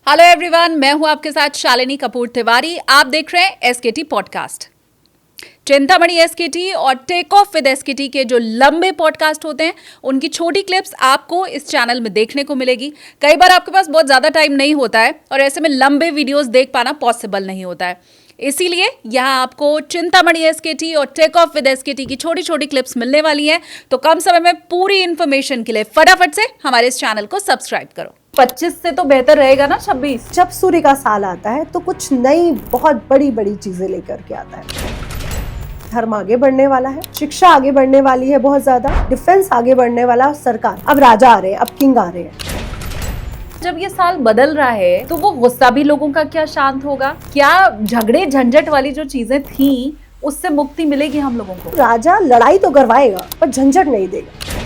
Hello everyone, मैं हूं आपके साथ शालिनी कपूर तिवारी। आप देख रहे हैं एसकेटी पॉडकास्ट। चिंतामणि एसकेटी और टेक ऑफ विद एसकेटी के जो लंबे पॉडकास्ट होते हैं उनकी छोटी क्लिप्स आपको इस चैनल में देखने को मिलेगी। कई बार आपके पास बहुत ज़्यादा टाइम नहीं होता है और ऐसे में लंबे वीडियोस देख पाना पॉसिबल नहीं होता है, इसीलिए यहाँ आपको चिंतामणि एसकेटी और टेक ऑफ विद एसकेटी की छोटी छोटी क्लिप्स मिलने वाली हैं। तो कम समय में पूरी इन्फॉर्मेशन के लिए फटाफट से हमारे इस चैनल को सब्सक्राइब करो। 25 से तो बेहतर रहेगा ना 26। जब सूर्य का साल आता है तो कुछ नई बहुत बड़ी बड़ी चीजें लेकर के आता है। धर्म आगे बढ़ने वाला है, शिक्षा आगे बढ़ने वाली है, बहुत ज्यादा डिफेंस आगे बढ़ने वाला, सरकार अब राजा आ रहे हैं, अब किंग आ रहे हैं। जब ये साल बदल रहा है तो वो गुस्सा भी लोगों का क्या शांत होगा? क्या झगड़े झंझट वाली जो चीजें थी उससे मुक्ति मिलेगी हम लोगों को? राजा लड़ाई तो करवाएगा पर झंझट नहीं देगा।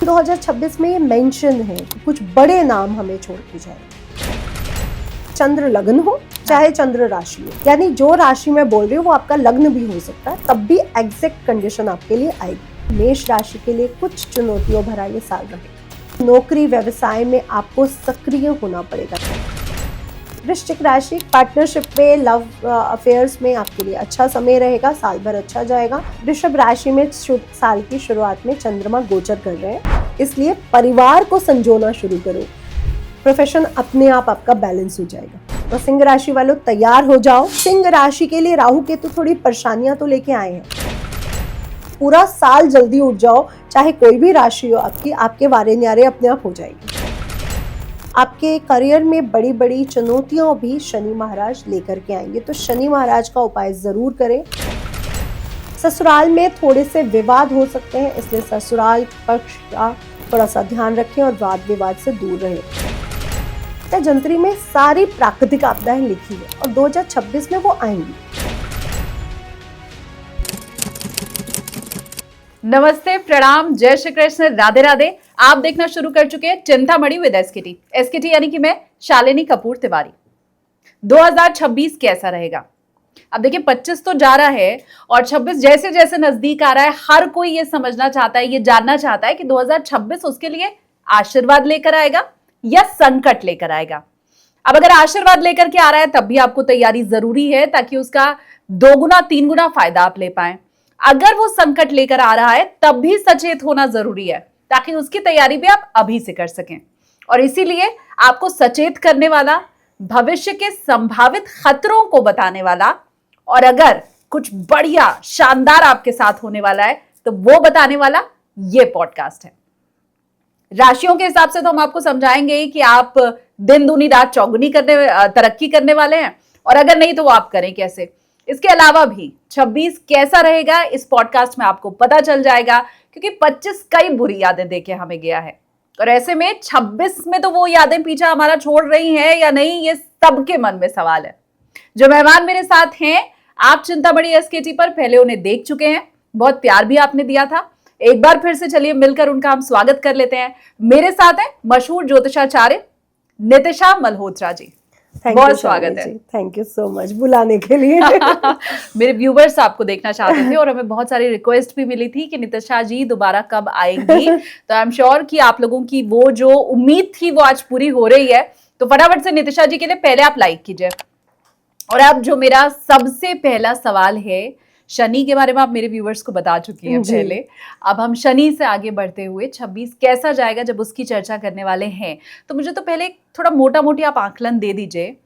2026 में ये मेंशन है कि कुछ बड़े नाम हमें छोड़ के जाए। चंद्र लग्न हो चाहे चंद्र राशि हो, यानी जो राशि में बोल रही हूँ वो आपका लग्न भी हो सकता है, तब भी एग्जैक्ट कंडीशन आपके लिए आएगी। मेष राशि के लिए कुछ चुनौतियों भरा ये साल रहेगा। नौकरी व्यवसाय में आपको सक्रिय होना पड़ेगा। वृश्चिक राशि पार्टनरशिप में, लव अफेयर्स में आपके लिए अच्छा समय रहेगा, साल भर अच्छा जाएगा। वृषभ राशि में साल की शुरुआत में चंद्रमा गोचर कर रहे हैं, इसलिए परिवार को संजोना शुरू करो। प्रोफेशन अपने आप आपका बैलेंस हो जाएगा। तो सिंह राशि वालों तैयार हो जाओ। सिंह राशि के लिए राहु केतु थोड़ी परेशानियां तो लेके आए हैं। पूरा साल जल्दी उठ जाओ, चाहे कोई भी राशि हो आपकी, आपके वारे न्यारे अपने आप हो जाएगी। आपके करियर में बड़ी बड़ी चुनौतियां भी शनि महाराज लेकर के आएंगे, तो शनि महाराज का उपाय जरूर करें। ससुराल में थोड़े से विवाद हो सकते हैं, इसलिए ससुराल पक्ष का थोड़ा सा ध्यान रखें और वाद विवाद से दूर रहें। जंत्री में सारी प्राकृतिक आपदाएं लिखी है और 2026 में वो आएंगी। नमस्ते, प्रणाम, जय श्री कृष्ण, राधे राधे। आप देखना शुरू कर चुके हैं चिंतामणि विद एसकेटी। एसकेटी यानी कि मैं शालिनी कपूर तिवारी। 2026 कैसा रहेगा? अब देखिए, 25 तो जा रहा है और 26 जैसे जैसे नजदीक आ रहा है, हर कोई ये समझना चाहता है, ये जानना चाहता है कि 2026 उसके लिए आशीर्वाद लेकर आएगा या संकट लेकर आएगा। अब अगर आशीर्वाद लेकर के आ रहा है तब भी आपको तैयारी जरूरी है, ताकि उसका 2 गुना 3 गुना फायदा आप ले पाए। अगर वो संकट लेकर आ रहा है तब भी सचेत होना जरूरी है, ताकि उसकी तैयारी भी आप अभी से कर सकें। और इसीलिए आपको सचेत करने वाला, भविष्य के संभावित खतरों को बताने वाला, और अगर कुछ बढ़िया शानदार आपके साथ होने वाला है तो वो बताने वाला ये पॉडकास्ट है। राशियों के हिसाब से तो हम आपको समझाएंगे कि आप दिन दूनी रात चौगुनी तरक्की करने वाले हैं, और अगर नहीं तो वो आप करें कैसे। इसके अलावा भी 26 कैसा रहेगा इस पॉडकास्ट में आपको पता चल जाएगा, क्योंकि 25 कई बुरी यादें देके हमें गया है, और ऐसे में 26 में तो वो यादें पीछा हमारा छोड़ रही हैं या नहीं, ये सबके मन में सवाल है। जो मेहमान मेरे साथ हैं, आप चिंतामणि एसकेटी पर पहले उन्हें देख चुके हैं, बहुत प्यार भी आपने दिया था। एक बार फिर से चलिए मिलकर उनका हम स्वागत कर लेते हैं। मेरे साथ हैं मशहूर ज्योतिषाचार्य नितिशा मल्होत्रा जी। बहुत स्वागत है। थैंक यू सो मच बुलाने के लिए। मेरे व्यूवर्स आपको देखना चाहते थे और हमें बहुत सारी रिक्वेस्ट भी मिली थी कि नितिशा जी दोबारा कब आएंगी। तो आई एम श्योर कि आप लोगों की वो जो उम्मीद थी वो आज पूरी हो रही है। तो फटाफट से नितिशा जी के लिए पहले आप लाइक कीजिए। और अब जो मेरा सबसे पहला सवाल है, शनि के बारे में आप मेरे व्यूवर्स को बता चुकी हैं पहले। अब हम शनि से आगे बढ़ते हुए 26 कैसा जाएगा जब उसकी चर्चा करने वाले हैं, तो मुझे तो पहले थोड़ा मोटा मोटी आप आकलन दे दीजिए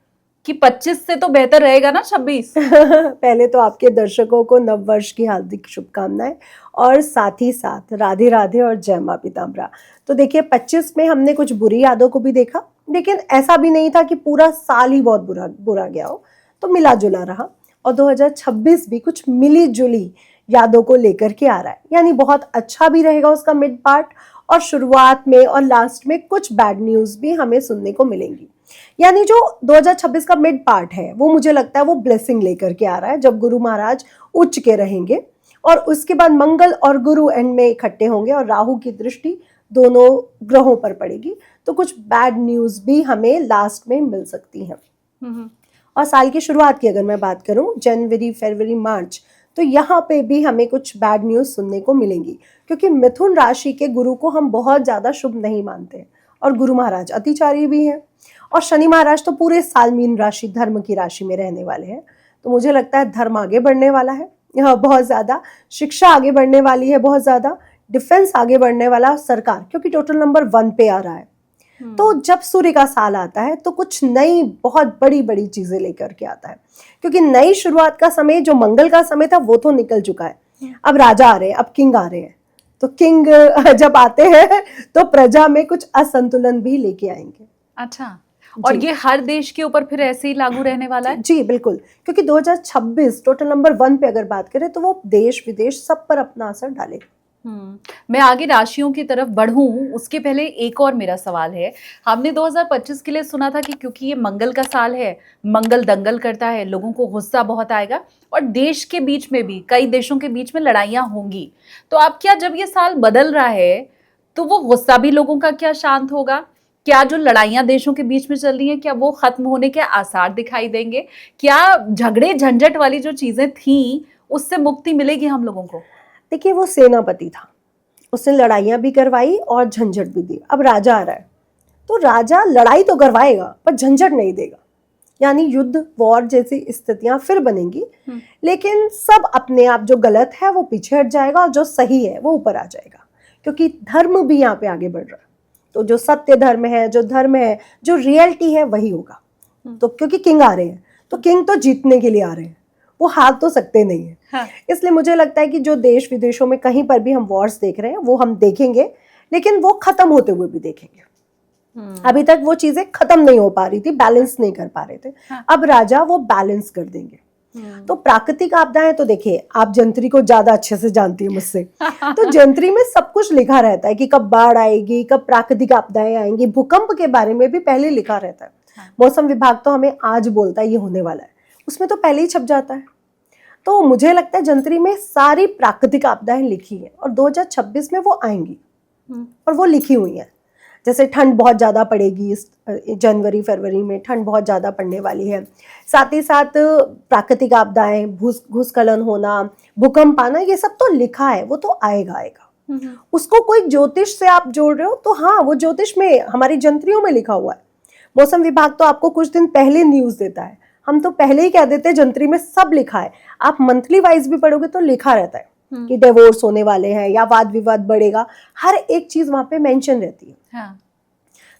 कि 25 से तो बेहतर रहेगा ना 26। पहले तो आपके दर्शकों को नव वर्ष की हार्दिक शुभकामनाएं, और साथ ही साथ राधे राधे और जय मां पीताम्बरा। तो देखिए, 25 में हमने कुछ बुरी यादों को भी देखा, लेकिन ऐसा भी नहीं था कि पूरा साल ही बहुत बुरा गया हो, तो मिला जुला रहा। और 2026 भी कुछ मिली जुली यादों को लेकर के आ रहा है, यानी बहुत अच्छा भी रहेगा उसका मिड पार्ट, और शुरुआत में और लास्ट में कुछ बैड न्यूज भी हमें सुनने को मिलेंगी। यानी जो 2026 का मिड पार्ट है वो मुझे लगता है वो ब्लेसिंग लेकर के आ रहा है, जब गुरु महाराज उच्च के रहेंगे और उसके बाद मंगल और गुरु एंड में इकट्ठे होंगे और राहु की दृष्टि दोनों ग्रहों पर पड़ेगी, तो कुछ बैड न्यूज भी हमें लास्ट में मिल सकती हैं। और साल की शुरुआत की अगर मैं बात करूं, जनवरी, फरवरी, मार्च, तो यहाँ पे भी हमें कुछ बैड न्यूज सुनने को मिलेंगी, क्योंकि मिथुन राशि के गुरु को हम बहुत ज्यादा शुभ नहीं मानते और गुरु महाराज अतिचारी भी हैं। और शनि महाराज तो पूरे साल मीन राशि धर्म की राशि में रहने वाले हैं, तो मुझे लगता है धर्म आगे बढ़ने वाला है बहुत ज्यादा, शिक्षा आगे बढ़ने वाली है बहुत ज्यादा, डिफेंस आगे बढ़ने वाला, सरकार क्योंकि टोटल नंबर 1 पे आ रहा है। तो जब सूर्य का साल आता है तो कुछ नई बहुत बड़ी बड़ी चीजें लेकर के आता है, क्योंकि नई शुरुआत का समय जो मंगल का समय था वो तो निकल चुका है, अब राजा आ रहे हैं, अब किंग आ रहे हैं। तो किंग जब आते हैं तो प्रजा में कुछ असंतुलन भी लेके आएंगे। अच्छा, और ये हर देश के ऊपर फिर ऐसे ही लागू रहने वाला है? जी बिल्कुल, क्योंकि 2026 टोटल नंबर 1 पे अगर बात करें तो वो देश विदेश सब पर अपना असर डालेगा। मैं आगे राशियों की तरफ बढ़ूं उसके पहले एक और मेरा सवाल है। हमने 2025 के लिए सुना था कि क्योंकि ये मंगल का साल है, मंगल दंगल करता है, लोगों को गुस्सा बहुत आएगा और देश के बीच में भी कई देशों के बीच में लड़ाइयां होंगी। तो अब क्या जब ये साल बदल रहा है तो वो गुस्सा भी लोगों का क्या शांत होगा? क्या जो लड़ाइयां देशों के बीच में चल रही हैं क्या वो खत्म होने के आसार दिखाई देंगे? क्या झगड़े झंझट वाली जो चीजें थी उससे मुक्ति मिलेगी हम लोगों को? देखिए वो सेनापति था, उसने लड़ाइयां भी करवाई और झंझट भी दी। अब राजा आ रहा है तो राजा लड़ाई तो करवाएगा पर झंझट नहीं देगा, यानी युद्ध वॉर जैसी स्थितियां फिर बनेंगी, लेकिन सब अपने आप जो गलत है वो पीछे हट जाएगा और जो सही है वो ऊपर आ जाएगा, क्योंकि धर्म भी यहाँ पे आगे बढ़ रहा है। तो जो सत्य धर्म है, जो धर्म है, जो रियलिटी है वही होगा। तो क्योंकि किंग आ रहे हैं तो किंग तो जीतने के लिए आ रहे हैं, वो हार तो सकते नहीं है। हाँ। इसलिए मुझे लगता है कि जो देश विदेशों में कहीं पर भी हम वॉर्स देख रहे हैं वो हम देखेंगे, लेकिन वो खत्म होते हुए भी देखेंगे। अभी तक वो चीजें खत्म नहीं हो पा रही थी, बैलेंस नहीं कर पा रहे थे। हाँ। अब राजा वो बैलेंस कर देंगे। तो प्राकृतिक आपदाएं तो देखिए, आप जंत्री को ज्यादा अच्छे से जानती है मुझसे तो जंत्री में सब कुछ लिखा रहता है कि कब बाढ़ आएगी, कब प्राकृतिक आपदाएं आएंगी, भूकंप के बारे में भी पहले लिखा रहता है। हाँ। मौसम विभाग तो हमें आज बोलता है ये होने वाला है, उसमें तो पहले ही छप जाता है। तो मुझे लगता है जंत्री में सारी प्राकृतिक आपदाएं लिखी है और 2026 में वो आएंगी और वो लिखी हुई है। जैसे ठंड बहुत ज़्यादा पड़ेगी, जनवरी फरवरी में ठंड बहुत ज़्यादा पड़ने वाली है। साथ ही साथ प्राकृतिक आपदाएं, भूस्खलन होना, भूकंप आना, ये सब तो लिखा है, वो तो आएगा आएगा। उसको कोई ज्योतिष से आप जोड़ रहे हो तो हाँ, वो ज्योतिष में हमारी जंत्रियों में लिखा हुआ है। मौसम विभाग तो आपको कुछ दिन पहले न्यूज़ देता है, हम तो पहले ही कह देते हैं जंत्री में सब लिखा है। आप मंथली वाइज भी पढ़ोगे तो लिखा रहता है कि डिवोर्स होने वाले हैं या वाद विवाद बढ़ेगा, हर एक चीज वहां पे मेंशन रहती है। हाँ।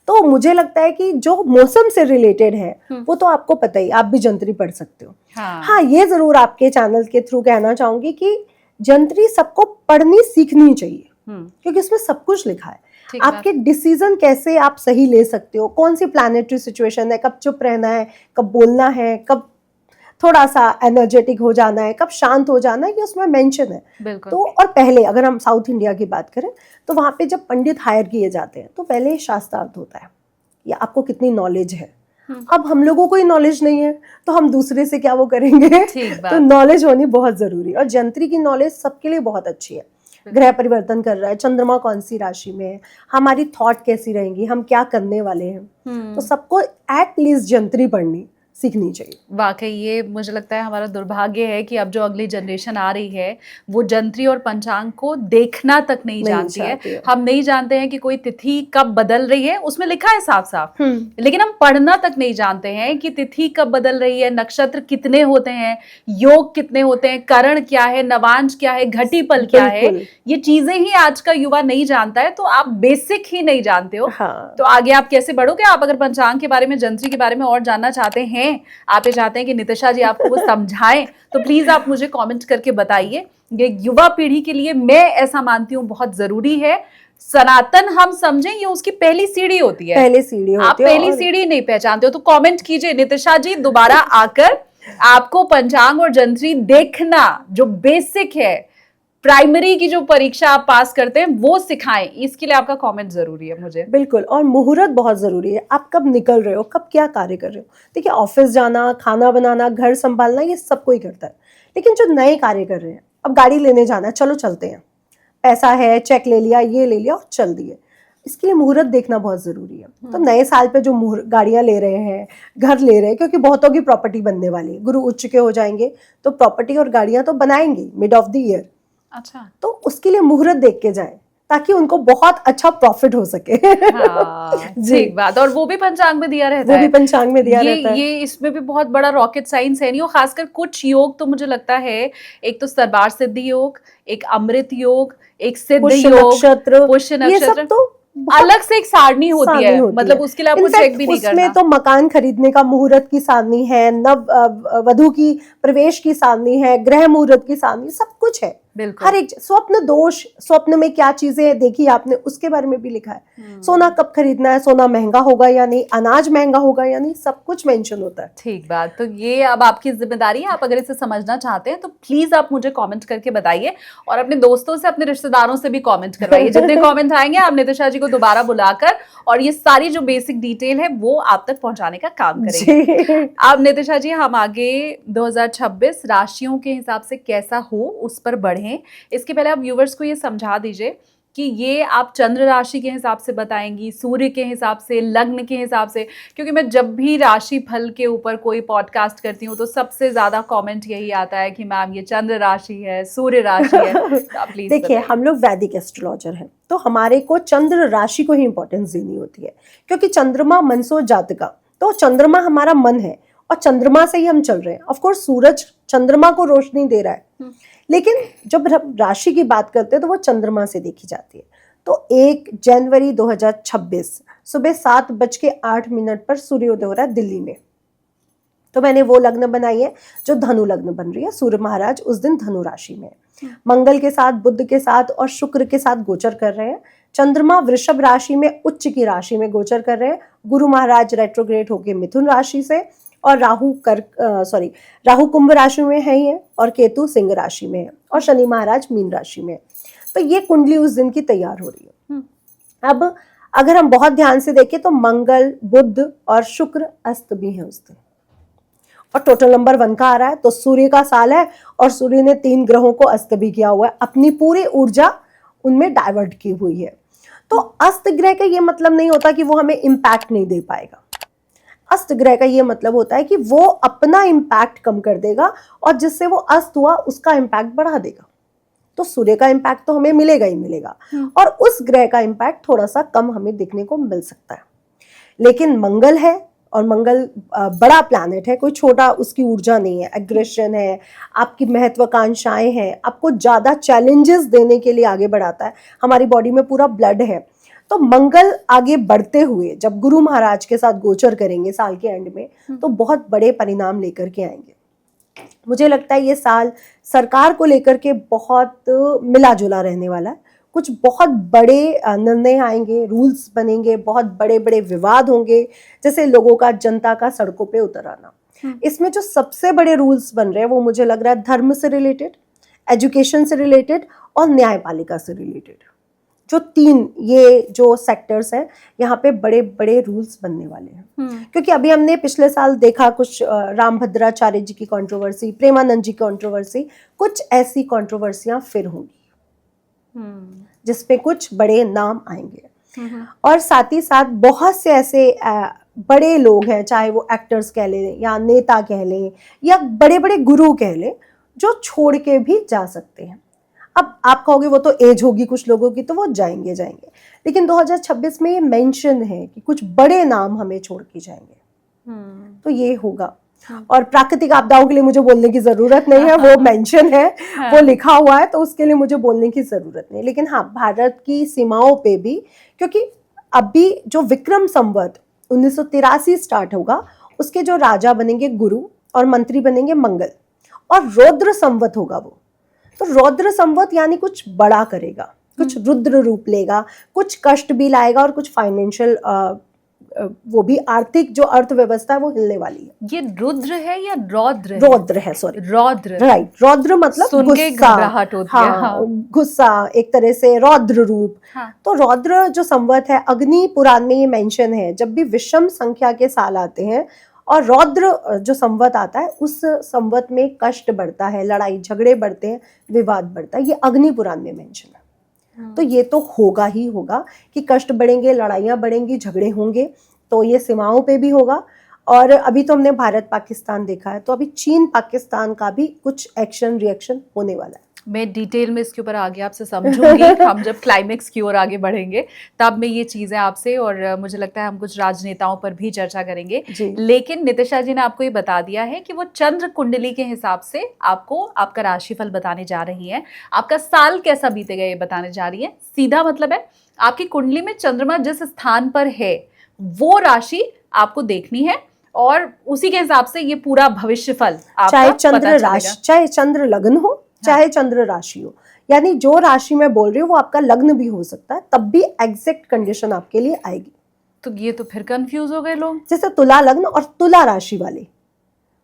तो मुझे लगता है कि जो मौसम से रिलेटेड है वो तो आपको पता ही, आप भी जंत्री पढ़ सकते हो। हाँ, ये जरूर आपके चैनल के थ्रू कहना चाहूंगी कि जंत्री सबको पढ़नी सीखनी चाहिए, क्योंकि उसमें सब कुछ लिखा है। आपके डिसीजन कैसे आप सही ले सकते हो, कौन सी प्लैनेटरी सिचुएशन है, कब चुप रहना है, कब बोलना है, कब थोड़ा सा एनर्जेटिक हो जाना है, कब शांत हो जाना है, ये उसमें मेंशन है। तो और पहले अगर हम साउथ इंडिया की बात करें तो वहाँ पे जब पंडित हायर किए जाते हैं तो पहले शास्त्रार्थ होता है, या आपको कितनी नॉलेज है। अब हम लोगों को ही नॉलेज नहीं है तो हम दूसरे से क्या वो करेंगे तो नॉलेज होनी बहुत जरूरी है, और जंत्री की नॉलेज सबके लिए बहुत अच्छी है। ग्रह परिवर्तन कर रहा है, चंद्रमा कौन सी राशि में है, हमारी थॉट कैसी रहेंगी, हम क्या करने वाले हैं, तो सबको एटलीस्ट जंत्री पढ़नी सीखनी चाहिए। वाकई ये मुझे लगता है हमारा दुर्भाग्य है कि अब जो अगली जनरेशन आ रही है वो जंत्री और पंचांग को देखना तक नहीं जानती है। हम नहीं जानते हैं कि कोई तिथि कब बदल रही है, उसमें लिखा है साफ साफ, लेकिन हम पढ़ना तक नहीं जानते हैं कि तिथि कब बदल रही है, नक्षत्र कितने होते हैं, योग कितने होते हैं, करण क्या है, नवांश क्या है, घटी पल क्या है, ये चीजें ही आज का युवा नहीं जानता है। तो आप बेसिक ही नहीं जानते हो। हाँ। तो आगे आप कैसे बढ़ोगे? आप अगर पंचांग के बारे में, जंत्री के बारे में और जानना चाहते हैं, आप ये चाहते हैं कि नितिशा जी आपको वो समझाएं, तो प्लीज आप मुझे कमेंट करके बताइए। ये युवा पीढ़ी के लिए मैं ऐसा मानती हूँ बहुत जरूरी है। सनातन हम समझें ये उसकी पहली सीढ़ी होती है, पहली सीढ़ी होती है। आप पहली सीढ़ी नहीं पहचानते हो तो कमेंट कीजिए, नितिशा जी दोबारा आकर आपको पंचांग और जंत्री देखना जो बेसिक है, प्राइमरी की जो परीक्षा आप पास करते हैं वो सिखाएं, इसके लिए आपका कमेंट जरूरी है मुझे। बिल्कुल, और मुहूर्त बहुत जरूरी है। आप कब निकल रहे हो, कब क्या कार्य कर रहे हो। देखिए ऑफिस जाना, खाना बनाना, घर संभालना, ये सब कोई करता है, लेकिन जो नए कार्य कर रहे हैं, अब गाड़ी लेने जाना है, चलो चलते हैं, पैसा है, चेक ले लिया, ये ले लिया और चल दिए, इसके लिए मुहूर्त देखना बहुत जरूरी है। तो नए साल पे जो गाड़ियां ले रहे हैं, घर ले रहे हैं, क्योंकि बहुतों की प्रॉपर्टी बनने वाली है, गुरु उच्च के हो जाएंगे तो प्रॉपर्टी और गाड़ियां तो बनाएंगे मिड ऑफ द ईयर। अच्छा, तो उसके लिए मुहूर्त देख के जाएं। ताकि उनको बहुत अच्छा प्रॉफिट हो सके। हाँ, ठीक बात। और वो भी पंचांग में दिया रहता वो भी है। पंचांग में दिया रहता है। ये इसमें भी बहुत बड़ा रॉकेट साइंस है नहीं, और खासकर कुछ योग तो मुझे लगता है, एक तो सरबार सिद्धि योग, एक अमृत योग, एक सिद्ध पुष्य योग, नक्षत्र, पुष्य ये सब नक्षत्र, तो बहुत अलग से एक सारणी होती सारणी है, होती मतलब है। उसके लिए आपको चेक इनफैक्ट भी नहीं उसमें करना। तो मकान खरीदने का मुहूर्त की सारणी है, वधु की प्रवेश की सारणी है, ग्रह मुहूर्त की सारणी, सब कुछ है। बिल्कुल। हर एक स्वप्न दोष, स्वप्न में क्या चीजें देखी आपने, उसके बारे में भी लिखा है। सोना कब खरीदना है, सोना महंगा होगा या नहीं, अनाज महंगा होगा या नहीं, सब कुछ मेंशन होता है। ठीक बात। तो ये अब आपकी जिम्मेदारी है, आप अगर इसे समझना चाहते हैं तो प्लीज आप मुझे कमेंट करके बताइए, और अपने दोस्तों से, अपने रिश्तेदारों से भी कमेंट करवाइए। जितने कमेंट आएंगे आप नितिशा जी को दोबारा बुलाकर और ये सारी जो बेसिक डिटेल है वो आप तक पहुंचाने का काम करेंगे। अब नितिशा जी, हम आगे 2026 राशियों के हिसाब से कैसा हो उस पर बढ़ें। इसके पहले आप व्यूवर्स को ये समझा दीजिए कि ये आप चंद्र राशि के हिसाब से बताएंगी, सूर्य के हिसाब से, लग्न के हिसाब से, क्योंकि मैं जब भी राशि फल के ऊपर कोई पॉडकास्ट करती हूँ तो सबसे ज्यादा कमेंट यही आता है कि मैम ये चंद्र राशि है, सूर्य राशि है। तो आप प्लीज देखिए, हम लोग वैदिक एस्ट्रोलॉजर हैं, तो हमारे को चंद्र राशि को ही इंपॉर्टेंस देनी होती है, क्योंकि चंद्रमा मनसो जातका, तो चंद्रमा हमारा मन है और चंद्रमा से ही हम चल रहे हैं। ऑफ कोर्स सूरज चंद्रमा को रोशनी दे रहा है, लेकिन जब राशि की बात करते हैं तो वो चंद्रमा से देखी जाती है। तो 1 जनवरी 2026 सुबह 7:08 पर सूर्योदय हो रहा है दिल्ली में। तो मैंने वो लग्न बनाई है जो धनु लग्न बन रही है। सूर्य महाराज उस दिन धनु राशि में है, मंगल के साथ, बुध के साथ और शुक्र के साथ गोचर कर रहे हैं। चंद्रमा वृषभ राशि में उच्च की राशि में गोचर कर रहे हैं। गुरु महाराज रेट्रोग्रेड होकर मिथुन राशि से, और राहु कुंभ राशि में है ही है, और केतु सिंह राशि में है, और शनि महाराज मीन राशि में है। तो ये कुंडली उस दिन की तैयार हो रही है। अब अगर हम बहुत ध्यान से देखें तो मंगल, बुध और शुक्र अस्त भी है उस दिन, और टोटल नंबर 1 का आ रहा है। तो सूर्य का साल है और सूर्य ने 3 ग्रहों को अस्त भी किया हुआ है, अपनी पूरी ऊर्जा उनमें डाइवर्ट की हुई है। तो अस्त ग्रह का ये मतलब नहीं होता कि वो हमें इम्पैक्ट नहीं दे पाएगा। अस्त ग्रह का ये मतलब होता है कि वो अपना इम्पैक्ट कम कर देगा, और जिससे वो अस्त हुआ उसका इम्पैक्ट बढ़ा देगा। तो सूर्य का इम्पैक्ट तो हमें मिलेगा ही मिलेगा, और उस ग्रह का इम्पैक्ट थोड़ा सा कम हमें दिखने को मिल सकता है। लेकिन मंगल है, और मंगल बड़ा प्लैनेट है, कोई छोटा उसकी ऊर्जा नहीं है। एग्रेशन है, आपकी महत्वाकांक्षाएं हैं, आपको ज्यादा चैलेंजेस देने के लिए आगे बढ़ाता है। हमारी बॉडी में पूरा ब्लड है, तो मंगल आगे बढ़ते हुए जब गुरु महाराज के साथ गोचर करेंगे साल के एंड में, तो बहुत बड़े परिणाम लेकर के आएंगे। मुझे लगता है ये साल सरकार को लेकर के बहुत मिला जुला रहने वाला है। कुछ बहुत बड़े निर्णय आएंगे, रूल्स बनेंगे, बहुत बड़े बड़े विवाद होंगे, जैसे लोगों का, जनता का सड़कों पे उतर आना। इसमें जो सबसे बड़े रूल्स बन रहे हैं वो मुझे लग रहा है धर्म से रिलेटेड, एजुकेशन से रिलेटेड और न्यायपालिका से रिलेटेड। जो 3 ये जो सेक्टर्स हैं, यहाँ पे बड़े बड़े रूल्स बनने वाले हैं। क्योंकि अभी हमने पिछले साल देखा कुछ रामभद्राचार्य जी की कंट्रोवर्सी, प्रेमानंद जी की कंट्रोवर्सी, कुछ ऐसी कंट्रोवर्सियां फिर होंगी जिसपे कुछ बड़े नाम आएंगे। और साथ ही साथ बहुत से ऐसे बड़े लोग हैं, चाहे वो एक्टर्स कह लें या नेता कह लें या बड़े बड़े गुरु कह लें, जो छोड़ के भी जा सकते हैं। अब आप कहोगे वो तो एज होगी कुछ लोगों की, तो वो जाएंगे, लेकिन 2026 में ये मेंशन है कि कुछ बड़े नाम हमें छोड़ के जाएंगे। तो ये होगा। और प्राकृतिक आपदाओं के लिए मुझे बोलने की जरूरत नहीं है, वो मेंशन है, वो लिखा हुआ है, तो उसके लिए मुझे बोलने की जरूरत नहीं। लेकिन हाँ, भारत की सीमाओं पे भी, क्योंकि अभी जो विक्रम संवत 1983 स्टार्ट होगा, उसके जो राजा बनेंगे गुरु और मंत्री बनेंगे मंगल, और रौद्र संवत होगा वो। तो रौद्र संवत यानी कुछ बड़ा करेगा, कुछ रुद्र रूप लेगा, कुछ कष्ट भी लाएगा, और कुछ फाइनेंशियल वो भी आर्थिक जो अर्थव्यवस्था है वो हिलने वाली है। ये रुद्र है या रौद्र है? रौद्र है, सॉरी, रौद्र, राइट। रौद्र मतलब गुस्सा, गुस्सा, एक तरह से रौद्र रूप। तो रौद्र जो संवत है, अग्नि पुराण में ये मेंशन है, जब भी विषम संख्या के साल आते हैं और रौद्र जो संवत आता है, उस संवत में कष्ट बढ़ता है, लड़ाई झगड़े बढ़ते हैं, विवाद बढ़ता है। ये अग्नि पुराण में मेंशन है। तो ये तो होगा ही होगा कि कष्ट बढ़ेंगे, लड़ाइयाँ बढ़ेंगी, झगड़े होंगे। तो ये सीमाओं पे भी होगा। और अभी तो हमने भारत पाकिस्तान देखा है, तो अभी चीन पाकिस्तान का भी कुछ एक्शन रिएक्शन होने वाला है। मैं डिटेल में इसके ऊपर आगे आपसे समझूंगी। हम जब क्लाइमेक्स की ओर आगे बढ़ेंगे तब मैं ये चीजें आपसे, और मुझे लगता है हम कुछ राजनेताओं पर भी चर्चा करेंगे। लेकिन नितिशा जी ने आपको ये बता दिया है कि वो चंद्र कुंडली के हिसाब से आपको आपका राशिफल बताने जा रही है, आपका साल कैसा बीतेगा ये बताने जा रही है। सीधा मतलब है आपकी कुंडली में चंद्रमा जिस स्थान पर है वो राशि आपको देखनी है, और उसी के हिसाब से ये पूरा भविष्यफल आपका चाहे चंद्र पता चलेगा। राशि, चाहे चंद्र लग्न हो, चाहे चंद्र राशि हो, यानी जो राशि मैं बोल रही हूँ वो आपका लग्न भी हो सकता है, तब भी एग्जैक्ट कंडीशन आपके लिए आएगी। तो ये तो फिर कंफ्यूज हो गए लोग। जैसे तुला लग्न और तुला राशि वाले,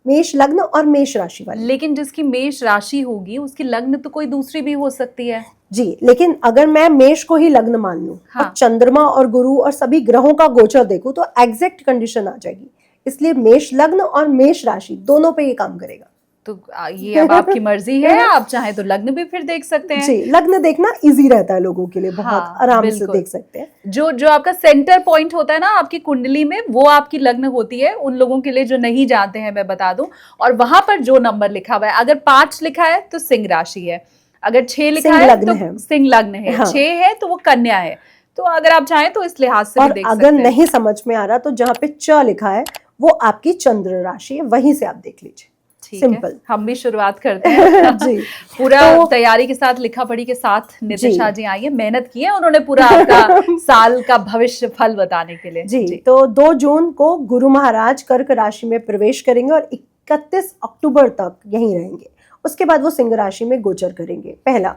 मेष लग्न और मेष राशि वाले। लेकिन जिसकी मेष राशि होगी उसकी लग्न तो कोई दूसरी भी हो सकती है जी, लेकिन अगर मैं मेष को ही लग्न मान लूं और चंद्रमा और गुरु और सभी ग्रहों का गोचर देखूं तो एग्जैक्ट कंडीशन आ जाएगी। इसलिए मेष लग्न और मेष राशि दोनों पे ये काम करेगा। तो ये अब आपकी मर्जी है, आप चाहे तो लग्न भी फिर देख सकते हैं। जी, लग्न देखना इजी रहता है लोगों के लिए, बहुत आराम से देख सकते हैं। जो आपका सेंटर पॉइंट होता है ना आपकी कुंडली में, वो आपकी लग्न होती है। उन लोगों के लिए जो नहीं जानते हैं मैं बता दूं, और वहां पर जो नंबर लिखा हुआ है, अगर 5 लिखा है तो सिंह राशि है, अगर 6 लिखा है तो सिंह लग्न है, 6 है तो वो कन्या है। तो अगर आप चाहें तो इस लिहाज से भी देख सकते हैं। अगर नहीं समझ में आ रहा तो जहाँ पे च लिखा है वो आपकी चंद्र राशि है, वहीं से आप देख लीजिए। सिंपल। हम भी शुरुआत करते हैं। जी। पूरा तैयारी के साथ, लिखा पढ़ी के साथ नितिशा जी आई है, मेहनत की है उन्होंने पूरा आपका साल का भविष्य फल बताने के लिए। जी। तो 2 जून को गुरु महाराज कर्क राशि में प्रवेश करेंगे और 31 अक्टूबर तक यहीं रहेंगे। उसके बाद वो सिंह राशि में गोचर करेंगे, पहला।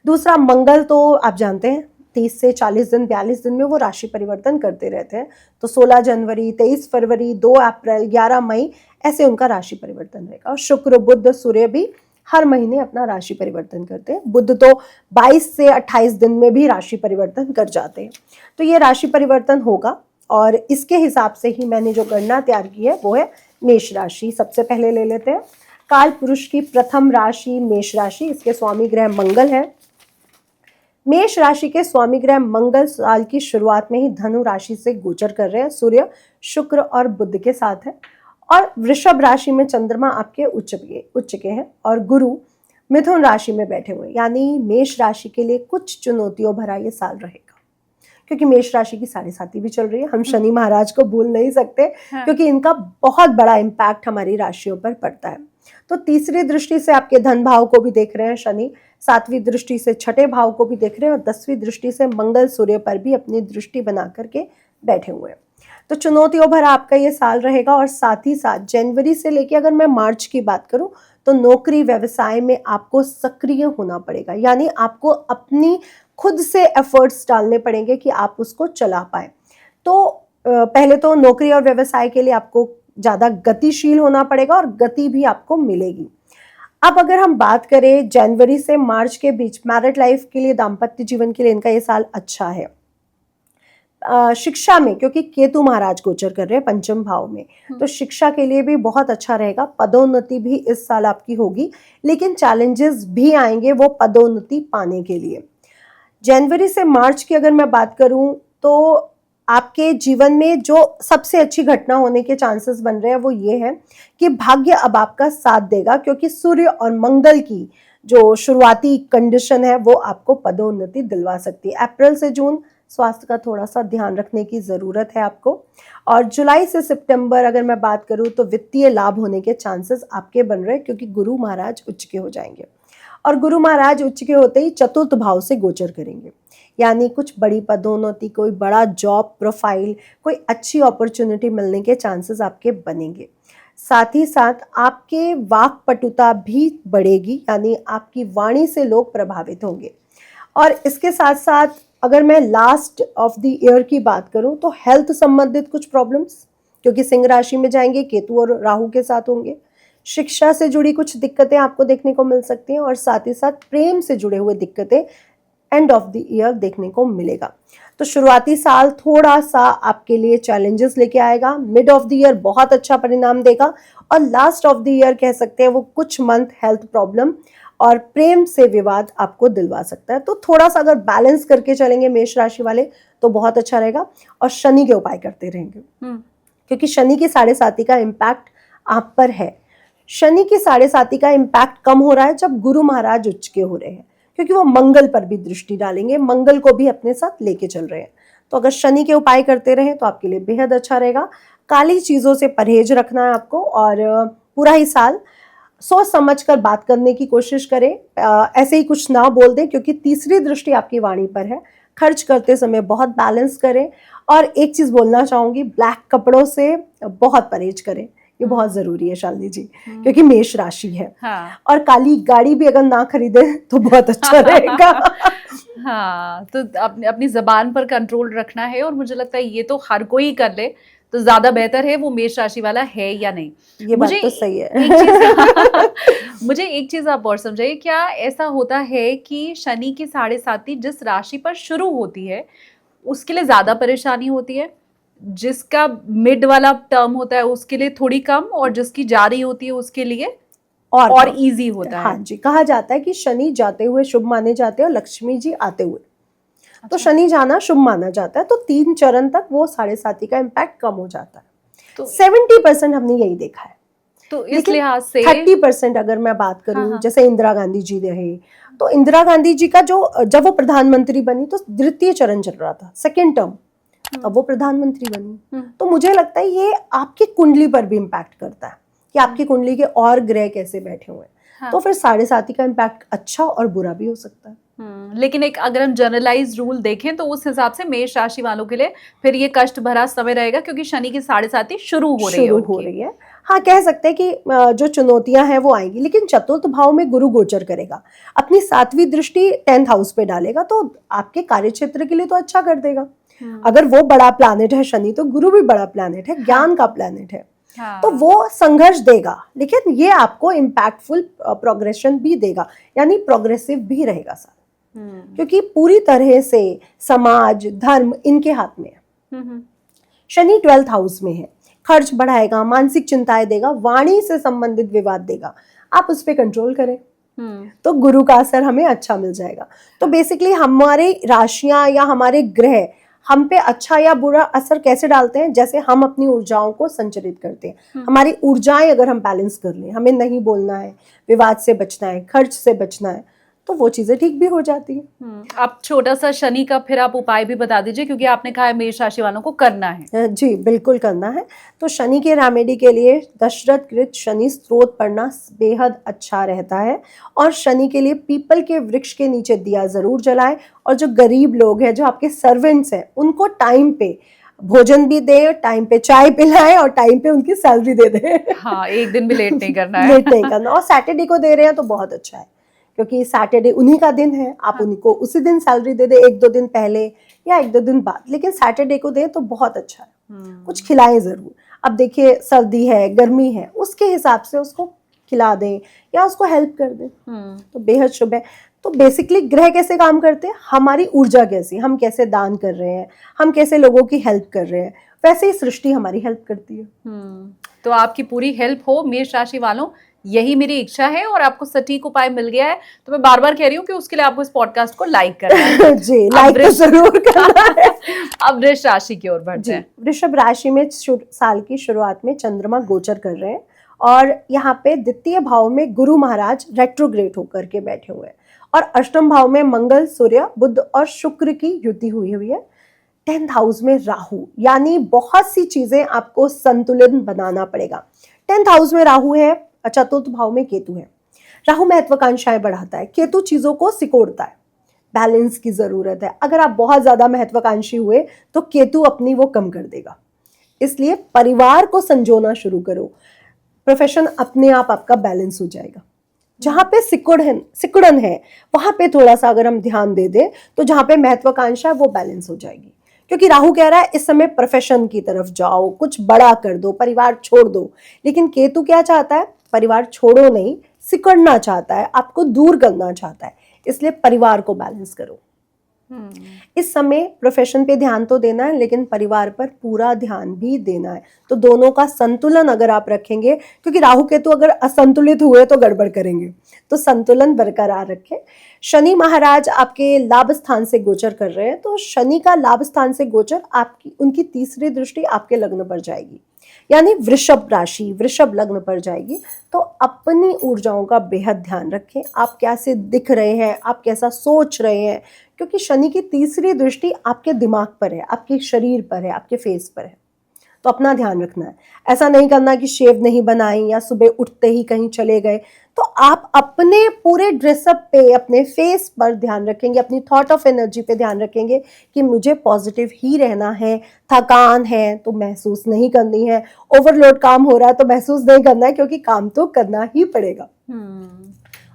दूसरा, मंगल तो आप जानते हैं 30 से 40 दिन, 42 दिन में वो राशि परिवर्तन करते रहते हैं। तो 16 जनवरी, 23 फरवरी, 2 अप्रैल, 11 मई ऐसे उनका राशि परिवर्तन रहेगा। और शुक्र, बुध, सूर्य भी हर महीने अपना राशि परिवर्तन करते हैं। बुध तो 22 से 28 दिन में भी राशि परिवर्तन कर जाते हैं। तो ये राशि परिवर्तन होगा, और इसके हिसाब से ही मैंने जो गणना तैयार की है वो है मेष राशि। सबसे पहले ले लेते हैं काल पुरुष की प्रथम राशि मेष राशि। इसके स्वामी ग्रह मंगल है। मेष राशि के स्वामी ग्रह मंगल साल की शुरुआत में ही धनु राशि से गोचर कर रहे हैं। सूर्य, शुक्र और बुध के साथ है। और वृषभ राशि में चंद्रमा आपके उच्च के हैं, और गुरु मिथुन राशि में बैठे हुए। यानी मेष राशि के लिए कुछ चुनौतियों भरा ये साल रहेगा, क्योंकि मेष राशि की 7.5 भी चल रही है। हम शनि महाराज को भूल नहीं सकते, क्योंकि इनका बहुत बड़ा इम्पैक्ट हमारी राशियों पर पड़ता है। तो तीसरी दृष्टि से आपके धन भाव को भी देख रहे हैं शनि, 7वीं दृष्टि से छठे भाव को भी देख रहे हैं, और 10वीं दृष्टि से मंगल सूर्य पर भी अपनी दृष्टि बना करके बैठे हुए हैं। तो चुनौतियों भरा आपका ये साल रहेगा। और साथ ही साथ जनवरी से लेके अगर मैं मार्च की बात करूं तो नौकरी व्यवसाय में आपको सक्रिय होना पड़ेगा, यानी आपको अपनी खुद से एफर्ट्स डालने पड़ेंगे कि आप उसको चला पाए। तो पहले तो नौकरी और व्यवसाय के लिए आपको ज़्यादा गतिशील होना पड़ेगा, और गति भी आपको मिलेगी। अब अगर हम बात करें जनवरी से मार्च के बीच मैरिड लाइफ के लिए, दाम्पत्य जीवन के लिए इनका ये साल अच्छा है। शिक्षा में, क्योंकि केतु महाराज गोचर कर रहे हैं पंचम भाव में, तो शिक्षा के लिए भी बहुत अच्छा रहेगा। पदोन्नति भी इस साल आपकी होगी, लेकिन चैलेंजेस भी आएंगे वो पदोन्नति पाने के लिए। जनवरी से मार्च की अगर मैं बात करूं तो आपके जीवन में जो सबसे अच्छी घटना होने के चांसेस बन रहे हैं वो ये है कि भाग्य अब आपका साथ देगा, क्योंकि सूर्य और मंगल की जो शुरुआती कंडीशन है वो आपको पदोन्नति दिलवा सकती है। अप्रैल से जून स्वास्थ्य का थोड़ा सा ध्यान रखने की ज़रूरत है आपको। और जुलाई से सितंबर अगर मैं बात करूं तो वित्तीय लाभ होने के चांसेस आपके बन रहे हैं, क्योंकि गुरु महाराज उच्च के हो जाएंगे, और गुरु महाराज उच्च के होते ही चतुर्थ भाव से गोचर करेंगे। यानी कुछ बड़ी पदोन्नति, कोई बड़ा जॉब प्रोफाइल, कोई अच्छी अपॉर्चुनिटी मिलने के चांसेस आपके बनेंगे। साथ ही साथ आपके वाक्पटुता भी बढ़ेगी, यानी आपकी वाणी से लोग प्रभावित होंगे। और इसके साथ साथ अगर मैं लास्ट ऑफ द ईयर की बात करूं तो हेल्थ संबंधित कुछ प्रॉब्लम्स, क्योंकि सिंह राशि में जाएंगे, केतु और राहु के साथ होंगे। शिक्षा से जुड़ी कुछ दिक्कतें आपको देखने को मिल सकती हैं, और साथ ही साथ प्रेम से जुड़े हुए दिक्कतें एंड ऑफ द ईयर देखने को मिलेगा। तो शुरुआती साल थोड़ा सा आपके लिए चैलेंजेस लेके आएगा, मिड ऑफ द ईयर बहुत अच्छा परिणाम देगा, और लास्ट ऑफ द ईयर कह सकते हैं वो कुछ मंथ हेल्थ प्रॉब्लम और प्रेम से विवाद आपको दिलवा सकता है। तो थोड़ा सा अगर बैलेंस करके चलेंगे मेष राशि वाले तो बहुत अच्छा रहेगा। और शनि के उपाय करते रहेंगे, क्योंकि शनि की 7.5 का इम्पैक्ट आप पर है। शनि की साढ़े साती का इम्पैक्ट कम हो रहा है जब गुरु महाराज उच्च के हो रहे हैं, क्योंकि वो मंगल पर भी दृष्टि डालेंगे, मंगल को भी अपने साथ लेके चल रहे हैं। तो अगर शनि के उपाय करते रहें तो आपके लिए बेहद अच्छा रहेगा। काली चीजों से परहेज रखना है आपको, और पूरा ही साल सोच समझ कर बात करने की कोशिश करें, ऐसे ही कुछ ना बोल दें, क्योंकि तीसरी दृष्टि आपकी वाणी पर है। खर्च करते समय बहुत बैलेंस करें। और एक चीज बोलना चाहूंगी, ब्लैक कपड़ों से बहुत परहेज करें, ये बहुत जरूरी है शालिनी जी, क्योंकि मेष राशि है। हाँ। और काली गाड़ी भी अगर ना खरीदे तो बहुत अच्छा रहेगा। हाँ, तो अपनी अपनी जबान पर कंट्रोल रखना है, और मुझे लगता है ये तो हर कोई कर ले तो ज्यादा बेहतर है, वो मेष राशि वाला है या नहीं। ये बात मुझे तो सही है। एक चीज मुझे एक चीज आप और समझाइए, क्या ऐसा होता है कि शनि की साढ़े साती जिस राशि पर शुरू होती है उसके लिए ज्यादा परेशानी होती है, जिसका मिड वाला टर्म होता है उसके लिए थोड़ी कम, और जिसकी जारी होती है उसके लिए और कम। इजी होता है? हाँ जी, कहा जाता है कि शनि जाते हुए शुभ माने जाते हैं और लक्ष्मी जी आते हुए। तो शनि जाना शुभ माना जाता है, तो 3 चरण तक वो साढ़े साती का इम्पैक्ट कम हो जाता है। तो 70% हमने यही देखा है। तो इस लिहाज से 30% अगर मैं बात करूं, हाँ। जैसे इंदिरा गांधी जी रहे, तो इंदिरा गांधी जी का जो जब वो प्रधानमंत्री बनी तो द्वितीय चरण चल रहा था, सेकेंड टर्म, तब वो प्रधानमंत्री बनी। तो मुझे लगता है ये आपकी कुंडली पर भी इम्पैक्ट करता है कि आपकी कुंडली के और ग्रह कैसे बैठे हुए हैं। हाँ। तो फिर साढ़े साती का इम्पैक्ट अच्छा और बुरा भी हो सकता है। लेकिन एक अगर हम जनरलाइज रूल देखें तो उस हिसाब से मेष राशि वालों के लिए फिर ये कष्ट भरा समय रहेगा, क्योंकि शनि की साढ़े साती शुरू हो रही है। हाँ, कह सकते हैं कि जो चुनौतियां हैं वो आएंगी, लेकिन चतुर्थ भाव में गुरु गोचर करेगा, अपनी 7वीं दृष्टि 10th हाउस पे डालेगा, तो आपके कार्य क्षेत्र के लिए तो अच्छा कर देगा। अगर वो बड़ा प्लैनेट है शनि, तो गुरु भी बड़ा प्लैनेट है, ज्ञान का प्लैनेट है। हाँ। तो वो संघर्ष देगा, लेकिन ये आपको इम्पैक्टफुल प्रोग्रेशन भी देगा, यानी प्रोग्रेसिव भी रहेगा साल, क्योंकि पूरी तरह से समाज धर्म इनके हाथ में है। शनि 12th हाउस में है, खर्च बढ़ाएगा, मानसिक चिंताएं देगा, वाणी से संबंधित विवाद देगा, आप उस पर कंट्रोल करें तो गुरु का असर हमें अच्छा मिल जाएगा। तो बेसिकली हमारी राशियां या हमारे ग्रह हम पे अच्छा या बुरा असर कैसे डालते हैं, जैसे हम अपनी ऊर्जाओं को संचरित करते हैं। हमारी ऊर्जाएं अगर हम बैलेंस कर लें, हमें नहीं बोलना है, विवाद से बचना है, खर्च से बचना है, तो वो चीजें ठीक भी हो जाती है। अब छोटा सा शनि का फिर आप उपाय भी बता दीजिए, क्योंकि आपने कहा है मेष राशि वालों को करना है। जी बिल्कुल करना है। तो शनि के रेमेडी के लिए दशरथ कृत शनि स्तोत्र पढ़ना बेहद अच्छा रहता है, और शनि के लिए पीपल के वृक्ष के नीचे दिया जरूर जलाएं, और जो गरीब लोग हैं, जो आपके सर्वेंट्स हैं, उनको टाइम पे भोजन भी दे, टाइम पे चाय पिलाएं और टाइम पे उनकी सैलरी दे दें। हाँ, एक दिन भी लेट नहीं करना है। लेट नहीं करना, और सैटरडे को दे रहे हैं तो बहुत अच्छा है, क्योंकि सैटरडे उन्हीं का दिन है, आप उनको उसी दिन सैलरी दे दे, 1-2 दिन पहले या 1-2 दिन बाद, लेकिन सैटरडे को दें तो बहुत अच्छा है। कुछ खिलाएं जरूर। अब देखिए सर्दी है, गर्मी है, उसके हिसाब से उसको खिला दें या उसको हेल्प कर दें, तो बेहद शुभ है। तो बेसिकली ग्रह कैसे काम करते हैं, हमारी ऊर्जा कैसी, हम कैसे दान कर रहे हैं, हम कैसे लोगों की हेल्प कर रहे हैं, वैसे ही सृष्टि हमारी हेल्प करती है। तो आपकी पूरी हेल्प हो मेष राशि वालों, यही मेरी इच्छा है, और आपको सटीक उपाय मिल गया है, तो मैं बार बार कह रही हूँ कि उसके लिए आपको इस पॉडकास्ट को लाइक करना है। जी, लाइक तो जरूर करना है। अब वृष राशि की ओर बढ़ते हैं। वृषभ राशि में साल की शुरुआत में चंद्रमा गोचर कर रहे हैं, और यहाँ पे द्वितीय भाव में गुरु महाराज रेट्रोग्रेड होकर के बैठे हुए हैं, और अष्टम भाव में मंगल, सूर्य, बुध और शुक्र की युति हुई है। 10th हाउस में राहु, यानी बहुत सी चीजें आपको संतुलन बनाना पड़ेगा। 10th हाउस में राहु है, चतुर्थ भाव में केतु है। राहु महत्वाकांक्षाएं बढ़ाता है, केतु चीजों को सिकोड़ता है। बैलेंस की जरूरत है। अगर आप बहुत ज्यादा महत्वाकांक्षी हुए तो केतु अपनी वो कम कर देगा, इसलिए परिवार को संजोना शुरू करो, प्रोफेशन अपने आप आपका बैलेंस हो जाएगा। जहां पे सिकुड़न है वहां पे थोड़ा सा अगर हम ध्यान दे दें, तो जहां पे महत्वाकांक्षा है वो बैलेंस हो जाएगी, क्योंकि राहु कह रहा है इस समय प्रोफेशन की तरफ जाओ, कुछ बड़ा कर दो, परिवार छोड़ दो। लेकिन केतु क्या चाहता है, परिवार छोड़ो नहीं, सिकुड़ना चाहता है, आपको दूर करना चाहता है, इसलिए परिवार को बैलेंस करो। इस समय प्रोफेशन पे ध्यान तो देना है, लेकिन परिवार पर पूरा ध्यान भी देना है। तो दोनों का संतुलन अगर आप रखेंगे, क्योंकि राहु केतु अगर असंतुलित हुए तो गड़बड़ करेंगे, तो संतुलन बरकरार रखें। शनि महाराज आपके लाभ स्थान से गोचर कर रहे हैं, तो शनि का लाभ स्थान से गोचर आपकी उनकी तीसरी दृष्टि आपके लग्न पर जाएगी, यानी वृषभ राशि, वृषभ लग्न पर जाएगी। तो अपनी ऊर्जाओं का बेहद ध्यान रखें, आप कैसे दिख रहे हैं, आप कैसा सोच रहे हैं, क्योंकि शनि की तीसरी दृष्टि आपके दिमाग पर है, आपके शरीर पर है, आपके फेस पर है। तो अपना ध्यान रखना है, ऐसा नहीं करना कि शेव नहीं बनाई या सुबह उठते ही कहीं चले गए। तो आप अपने पूरे ड्रेसअप पे, अपने फेस पर ध्यान रखेंगे, अपनी थॉट ऑफ एनर्जी पे ध्यान रखेंगे कि मुझे पॉजिटिव ही रहना है। थकान है तो महसूस नहीं करनी है, ओवरलोड काम हो रहा है तो महसूस नहीं करना है, क्योंकि काम तो करना ही पड़ेगा।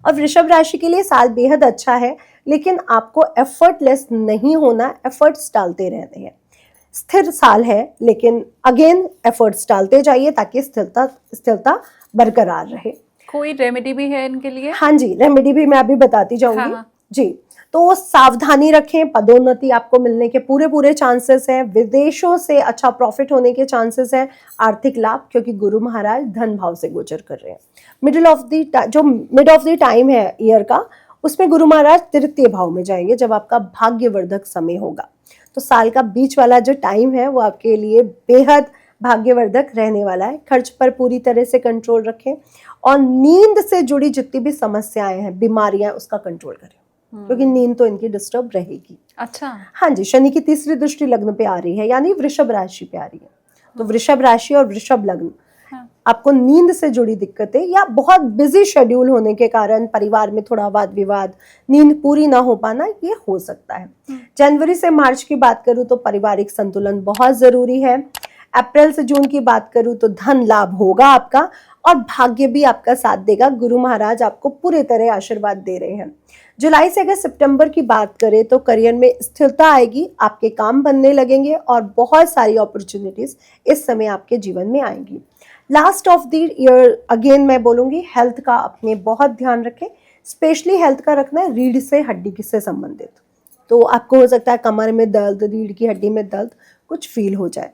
और वृषभ राशि के लिए साल बेहद अच्छा है, लेकिन आपको एफर्टलेस नहीं होना, एफर्ट्स डालते रहने हैं। स्थिर साल है, लेकिन अगेन एफर्ट्स डालते जाइए ताकि स्थिरता बरकरार रहे। कोई रेमेडी भी है इनके लिए? हाँ जी, रेमेडी भी मैं अभी बताती जाऊंगी। हाँ। जी, तो सावधानी रखें, पदोन्नति आपको मिलने के पूरे चांसेस हैं, विदेशों से अच्छा प्रॉफिट होने के चांसेस हैं, आर्थिक लाभ, क्योंकि गुरु महाराज धन भाव से गोचर कर रहे हैं। मिड ऑफ द टाइम है ईयर का, उसमें गुरु महाराज तृतीय भाव में जाएंगे, जब आपका भाग्यवर्धक समय होगा। तो साल का बीच वाला जो टाइम है वो आपके लिए बेहद भाग्यवर्धक रहने वाला है। खर्च पर पूरी तरह से कंट्रोल रखें, और नींद से जुड़ी जितनी भी समस्याएं हैं, बीमारियां, उसका कंट्रोल करें, क्योंकि नींद तो इनकी डिस्टर्ब रहेगी। अच्छा। हाँ जी, शनि की तीसरी दृष्टि लग्न पे आ रही है, यानी वृषभ राशि पे आ रही है। तो वृषभ राशि और वृषभ लग्न, आपको नींद से जुड़ी दिक्कतें या बहुत बिजी शेड्यूल होने के कारण परिवार में थोड़ा वाद विवाद, नींद पूरी ना हो पाना, ये हो सकता है। जनवरी से मार्च की बात करूं तो पारिवारिक संतुलन बहुत जरूरी है। अप्रैल से जून की बात करूं तो धन लाभ होगा आपका, और भाग्य भी आपका साथ देगा। गुरु महाराज आपको पूरे तरह आशीर्वाद दे रहे हैं। जुलाई से अगर सितंबर की बात करें तो करियर में स्थिरता आएगी, आपके काम बनने लगेंगे, और बहुत सारी अपॉर्चुनिटीज इस समय आपके जीवन में आएंगी। Last of the year again मैं बोलूंगी, हेल्थ का अपने बहुत ध्यान रखें। स्पेशली हेल्थ का रखना है रीढ़ से हड्डी से संबंधित। तो आपको हो सकता है कमर में दर्द, रीढ़ की हड्डी में दर्द कुछ फील हो जाए।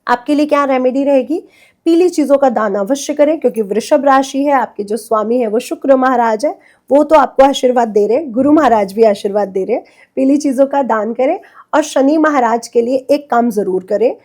आपके लिए क्या रेमेडी रहेगी? पीली चीजों का दान अवश्य करें, क्योंकि वृषभ राशि है, आपके जो स्वामी है वो शुक्र महाराज है, वो तो आपको आशीर्वाद दे रहे हैं, गुरु महाराज भी आशीर्वाद दे रहे हैं। पीली चीजों का दान करें, और शनि महाराज के लिए एक काम जरूर करें।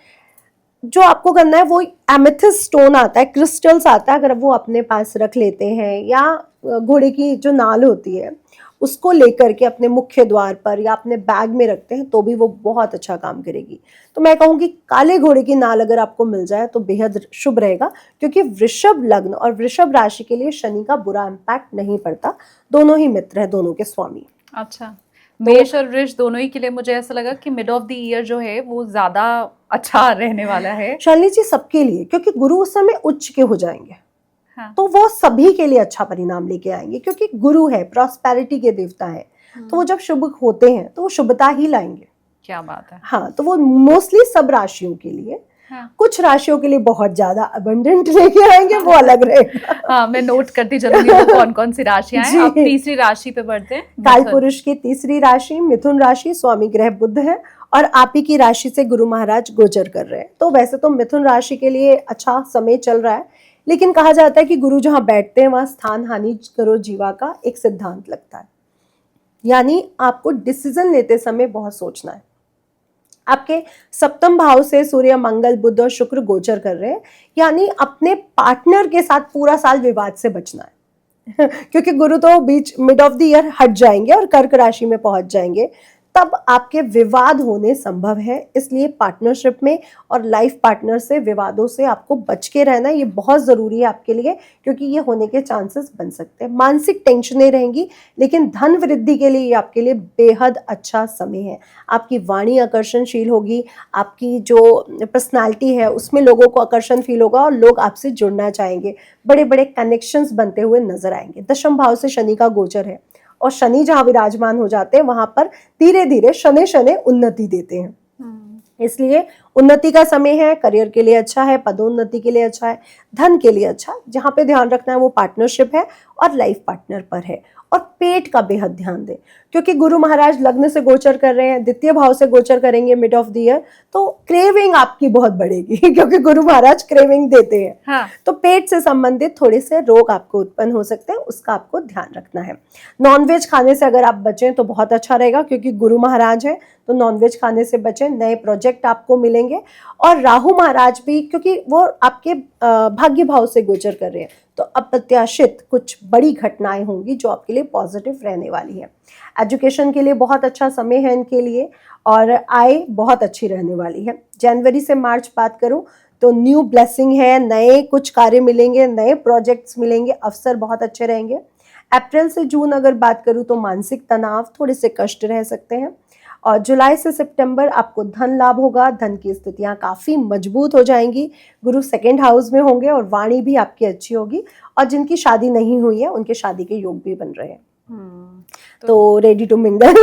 जो आपको करना है वो एमेथिस्ट स्टोन आता है, क्रिस्टल्स आता है, अगर वो अपने पास रख लेते हैं, या घोड़े की जो नाल होती है उसको लेकर के अपने मुख्य द्वार पर या अपने बैग में रखते हैं, तो भी वो बहुत अच्छा काम करेगी। तो मैं कहूँगी काले घोड़े की नाल अगर आपको मिल जाए तो बेहद शुभ रहेगा, क्योंकि वृषभ लग्न और वृषभ राशि के लिए शनि का बुरा इम्पैक्ट नहीं पड़ता, दोनों ही मित्र है, दोनों के स्वामी। अच्छा, मेष और वृष दोनों ही के लिए मुझे ऐसा लगा कि मिड ऑफ द ईयर जो है वो ज्यादा अच्छा रहने वाला है। शालिनी जी, सबके लिए, क्योंकि गुरु उस समय उच्च के हो जाएंगे। हाँ। तो वो सभी के लिए अच्छा परिणाम लेके आएंगे, क्योंकि गुरु है, प्रॉस्पेरिटी के देवता है। तो वो जब शुभ होते हैं तो वो शुभता ही लाएंगे। क्या बात है। हाँ, तो वो मोस्टली सब राशियों के लिए, हाँ। कुछ राशियों के लिए बहुत ज्यादा अबंडेंट लेके आएंगे, वो अलग रहेगा। हाँ, मैं नोट करती चलूंगी वो कौन कौन सी राशियां हैं। अब तीसरी राशि पे बढ़ते हैं। काल पुरुष की तीसरी राशि मिथुन राशि, स्वामी ग्रह बुध है, और आप ही की राशि से गुरु महाराज गोचर कर रहे हैं। तो वैसे तो मिथुन राशि के लिए अच्छा समय चल रहा है, लेकिन कहा जाता है कि गुरु जहां बैठते हैं वहां स्थान हानि करो जीवा का एक सिद्धांत लगता है। यानी आपको डिसीजन लेते समय बहुत सोचना है। आपके सप्तम भाव से सूर्य, मंगल, बुध और शुक्र गोचर कर रहे हैं, यानी अपने पार्टनर के साथ पूरा साल विवाद से बचना है। क्योंकि गुरु तो बीच मिड ऑफ द ईयर हट जाएंगे और कर्क राशि में पहुंच जाएंगे, तब आपके विवाद होने संभव है। इसलिए पार्टनरशिप में और लाइफ पार्टनर से विवादों से आपको बच के रहना, ये बहुत ज़रूरी है आपके लिए, क्योंकि ये होने के चांसेस बन सकते हैं। मानसिक टेंशनें रहेंगी, लेकिन धन वृद्धि के लिए ये आपके लिए बेहद अच्छा समय है। आपकी वाणी आकर्षणशील होगी, आपकी जो पर्सनालिटी है उसमें लोगों को आकर्षण फील होगा, और लोग आपसे जुड़ना चाहेंगे, बड़े बड़े कनेक्शंस बनते हुए नजर आएंगे। दशम भाव से शनि का गोचर है, और शनि जहां विराजमान हो जाते हैं वहां पर धीरे धीरे शनि शनि उन्नति देते हैं। इसलिए उन्नति का समय है, करियर के लिए अच्छा है, पदोन्नति के लिए अच्छा है, धन के लिए अच्छा है। जहां पे ध्यान रखना है वो पार्टनरशिप है और लाइफ पार्टनर पर है। और पेट का बेहद ध्यान दें, क्योंकि गुरु महाराज लग्न से गोचर कर रहे हैं, द्वितीय भाव से गोचर करेंगे मिड ऑफ द ईयर, तो क्रेविंग आपकी बहुत बढ़ेगी, क्योंकि गुरु महाराज क्रेविंग देते हैं। हाँ। तो पेट से संबंधित थोड़े से रोग आपको उत्पन्न हो सकते हैं, उसका आपको ध्यान रखना है। नॉनवेज खाने से अगर आप बचें तो बहुत अच्छा रहेगा, क्योंकि गुरु महाराज है, तो नॉनवेज खाने से बचें। नए प्रोजेक्ट आपको मिलेंगे, मिलेंगे। और राहु महाराज भी, क्योंकि वो आपके भाग्य भाव से गोचर कर रहे हैं, तो अप्रत्याशित कुछ बड़ी घटनाएं होंगी जो आपके लिए पॉजिटिव रहने वाली है। एजुकेशन के लिए बहुत अच्छा समय है इनके लिए, और आय बहुत अच्छी रहने वाली है। जनवरी से मार्च बात करूं तो न्यू ब्लेसिंग है, नए कुछ कार्य मिलेंगे, नए प्रोजेक्ट्स मिलेंगे, अवसर बहुत अच्छे रहेंगे। अप्रैल से जून अगर बात करूं तो मानसिक तनाव, थोड़े से कष्ट रह सकते हैं। और जुलाई से सितंबर आपको धन लाभ होगा, धन की स्थितियां काफ़ी मजबूत हो जाएंगी। गुरु सेकंड हाउस में होंगे और वाणी भी आपकी अच्छी होगी। और जिनकी शादी नहीं हुई है उनके शादी के योग भी बन रहे हैं। तो रेडी टू मिंगल।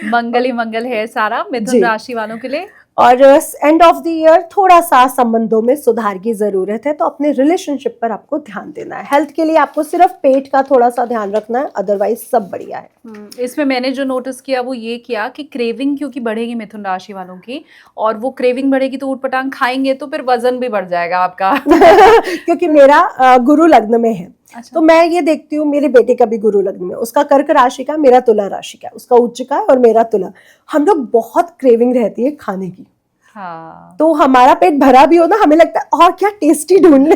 मंगल ही मंगल है सारा मिथुन राशि वालों के लिए। और एंड ऑफ द ईयर थोड़ा सा संबंधों में सुधार की जरूरत है, तो अपने रिलेशनशिप पर आपको ध्यान देना है। हेल्थ के लिए आपको सिर्फ पेट का थोड़ा सा ध्यान रखना है, अदरवाइज सब बढ़िया है। इसमें मैंने जो नोटिस किया वो ये किया कि क्रेविंग क्योंकि बढ़ेगी मिथुन राशि वालों की, और वो क्रेविंग बढ़ेगी तो ऊटपटांग खाएंगे तो फिर वजन भी बढ़ जाएगा आपका। क्योंकि मेरा गुरु लग्न में है। अच्छा। तो मैं ये देखती हूँ, मेरे बेटे का भी गुरु लग्न में, उसका कर्क राशि का, मेरा तुला राशि का, उसका उच्च का है और मेरा तुला। हम लोग बहुत क्रेविंग रहती है खाने की। हाँ। तो हमारा पेट भरा भी हो ना, हमें लगता है और क्या टेस्टी ढूंढ ले,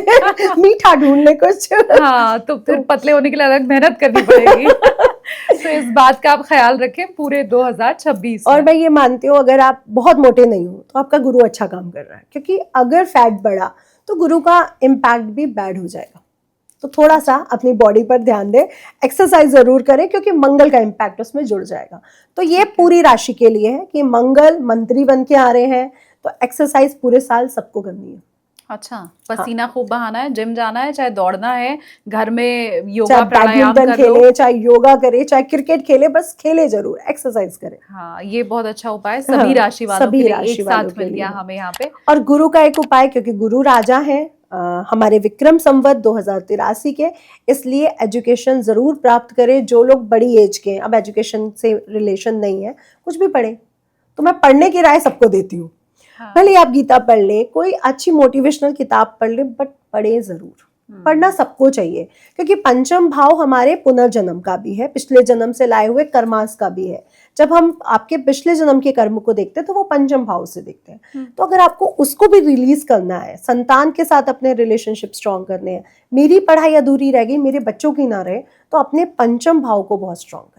मीठा ढूंढ ले कुछ। हाँ, तो फिर पतले होने के लिए अलग मेहनत करनी पड़ेगी। तो इस बात का आप ख्याल रखें पूरे 2026 और मैं ये मानती हूँ, अगर आप बहुत मोटे नहीं हो तो आपका गुरु अच्छा काम कर रहा है, क्योंकि अगर फैट बढ़ा तो गुरु का इम्पैक्ट भी बैड हो जाएगा। तो थोड़ा सा अपनी बॉडी पर ध्यान दें, एक्सरसाइज जरूर करें, क्योंकि मंगल का इम्पैक्ट उसमें जुड़ जाएगा। तो ये पूरी राशि के लिए है कि मंगल मंत्री बन के आ रहे हैं, तो एक्सरसाइज पूरे साल सबको करनी है। अच्छा, पसीना खूब बहाना है, जिम जाना है, चाहे दौड़ना है, घर में योगा प्राणायाम कर लो, खेले, चाहे योगा करे, चाहे क्रिकेट खेले, बस खेले जरूर, एक्सरसाइज करें। हाँ, ये बहुत अच्छा उपाय है सभी राशि वालों के लिए, एक साथ मिल गया हमें यहाँ पे। और गुरु का एक उपाय, क्योंकि गुरु राजा है हमारे विक्रम संवत 2083 के, इसलिए एजुकेशन जरूर प्राप्त करें। जो लोग बड़ी एज के हैं, अब एजुकेशन से रिलेशन नहीं है, कुछ भी पढ़े, तो मैं पढ़ने की राय सबको देती हूँ। हाँ। भले आप गीता पढ़ ले, कोई अच्छी मोटिवेशनल किताब पढ़ ले, बट पढ़े जरूर। पढ़ना सबको चाहिए, क्योंकि पंचम भाव हमारे पुनर्जन्म का भी है, पिछले जन्म से लाए हुए कर्मास का भी है। जब हम आपके पिछले जन्म के कर्म को देखते हैं तो वो पंचम भाव से देखते हैं। तो अगर आपको उसको भी रिलीज करना है, संतान के साथ अपने रिलेशनशिप स्ट्रॉन्ग करने हैं, मेरी पढ़ाई अधूरी रह गई, मेरे बच्चों की ना रहे, तो अपने पंचम भाव को बहुत स्ट्रॉन्ग करें।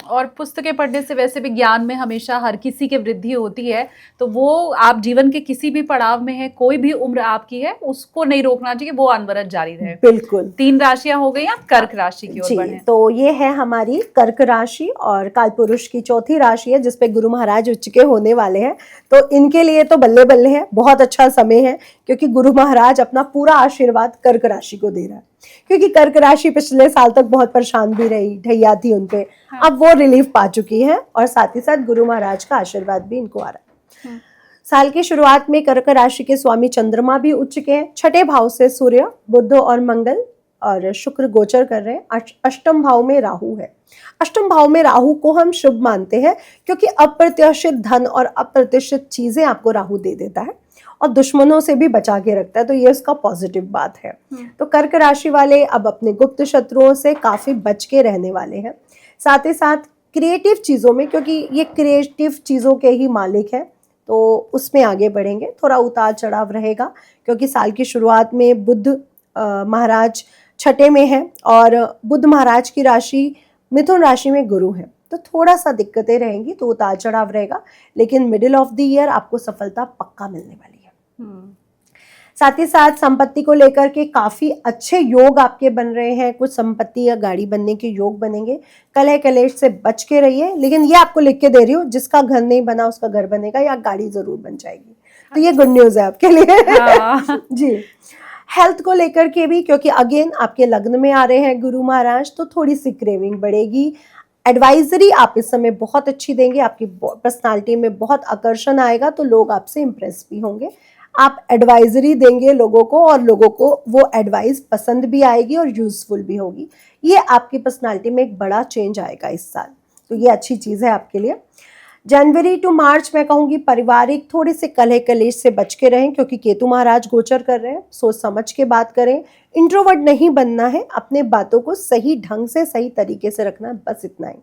और पुस्तकें पढ़ने से वैसे भी ज्ञान में हमेशा हर किसी की वृद्धि होती है, तो वो आप जीवन के किसी भी पड़ाव में है, कोई भी उम्र आपकी है, उसको नहीं रोकना चाहिए, वो अनवरत जारी रहे। बिल्कुल। 3 राशियां हो गई, आप कर्क राशि की ओर बढ़ें। तो ये है हमारी कर्क राशि, और कालपुरुष की चौथी राशि है जिसपे गुरु महाराज उच्च के होने वाले हैं। तो इनके लिए तो बल्ले बल्ले है, बहुत अच्छा समय है, क्योंकि गुरु महाराज अपना पूरा आशीर्वाद कर्क राशि को दे रहा है। क्योंकि कर्क राशि पिछले साल तक बहुत परेशान भी रही, ढैया थी उनपे। हाँ। अब वो रिलीफ पा चुकी है, और साथ ही साथ गुरु महाराज का आशीर्वाद भी इनको आ रहा है। साल की शुरुआत में कर्क राशि के स्वामी चंद्रमा भी उच्च के हैं। छठे भाव से सूर्य, बुध और मंगल और शुक्र गोचर कर रहे हैं। अष्टम भाव में राहु है। अष्टम भाव में राहु को हम शुभ मानते हैं, क्योंकि अप्रत्याशित धन और अप्रत्याशित चीजें आपको राहु दे देता है, और दुश्मनों से भी बचा के रखता है, तो ये उसका पॉजिटिव बात है। तो कर्क राशि वाले अब अपने गुप्त शत्रुओं से काफी बच के रहने वाले हैं। साथ ही साथ क्रिएटिव चीजों में, क्योंकि ये क्रिएटिव चीजों के ही मालिक है, तो उसमें आगे बढ़ेंगे। थोड़ा उतार चढ़ाव रहेगा, क्योंकि साल की शुरुआत में बुध महाराज छठे में है, और बुध महाराज की राशि मिथुन राशि में गुरु है, तो थोड़ा सा दिक्कतें रहेंगी, तो उतार चढ़ाव रहेगा। लेकिन मिडिल ऑफ द ईयर आपको सफलता पक्का मिलने वाली है। साथ ही साथ संपत्ति को लेकर के काफी अच्छे योग आपके बन रहे हैं। कुछ संपत्ति या गाड़ी बनने के योग बनेंगे। कलह कलेश से बच के रहिए, लेकिन ये आपको लिख के दे रही हूँ, जिसका घर नहीं बना उसका घर बनेगा, या गाड़ी जरूर बन जाएगी। तो ये गुड न्यूज है आपके लिए। जी। हेल्थ को लेकर के भी, क्योंकि अगेन आपके लग्न में आ रहे हैं गुरु महाराज, तो थोड़ी सी क्रेविंग बढ़ेगी। एडवाइजरी आप इस समय बहुत अच्छी देंगे, आपकी पर्सनालिटी में बहुत आकर्षण आएगा, तो लोग आपसे इम्प्रेस भी होंगे। आप एडवाइजरी देंगे लोगों को, और लोगों को वो एडवाइस पसंद भी आएगी और यूजफुल भी होगी। ये आपकी पर्सनालिटी में एक बड़ा चेंज आएगा इस साल, तो ये अच्छी चीज़ है आपके लिए। जनवरी टू मार्च मैं कहूँगी पारिवारिक थोड़े से कलह कलेश से बच के रहें, क्योंकि केतु महाराज गोचर कर रहे हैं। सोच समझ के बात करें, इंट्रोवर्ट नहीं बनना है, अपने बातों को सही ढंग से सही तरीके से रखना है, बस इतना ही।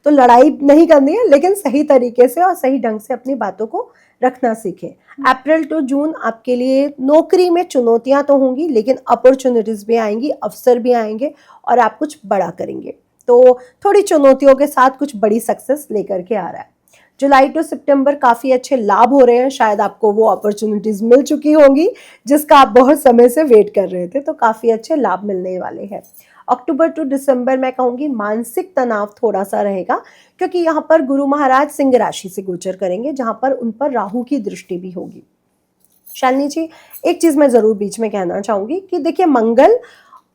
तो लड़ाई नहीं करनी है, लेकिन सही तरीके से और सही ढंग से अपनी बातों को रखना सीखें। अप्रैल टू जून आपके लिए नौकरी में चुनौतियां तो होंगी, लेकिन अपॉर्चुनिटीज भी आएंगी, अवसर भी आएंगे और आप कुछ बड़ा करेंगे। तो थोड़ी चुनौतियों के साथ कुछ बड़ी सक्सेस लेकर के आ रहा है। जुलाई टू सितंबर काफ़ी अच्छे लाभ हो रहे हैं, शायद आपको वो अपॉर्चुनिटीज़ मिल चुकी होंगी जिसका आप बहुत समय से वेट कर रहे थे, तो काफ़ी अच्छे लाभ मिलने वाले हैं। अक्टूबर टू दिसंबर मैं कहूँगी मानसिक तनाव थोड़ा सा रहेगा, क्योंकि यहाँ पर गुरु महाराज सिंह राशि से गोचर करेंगे, जहाँ पर उन पर राहु की दृष्टि भी होगी। शालिनी जी, एक चीज़ मैं ज़रूर बीच में कहना चाहूँगी कि देखिए, मंगल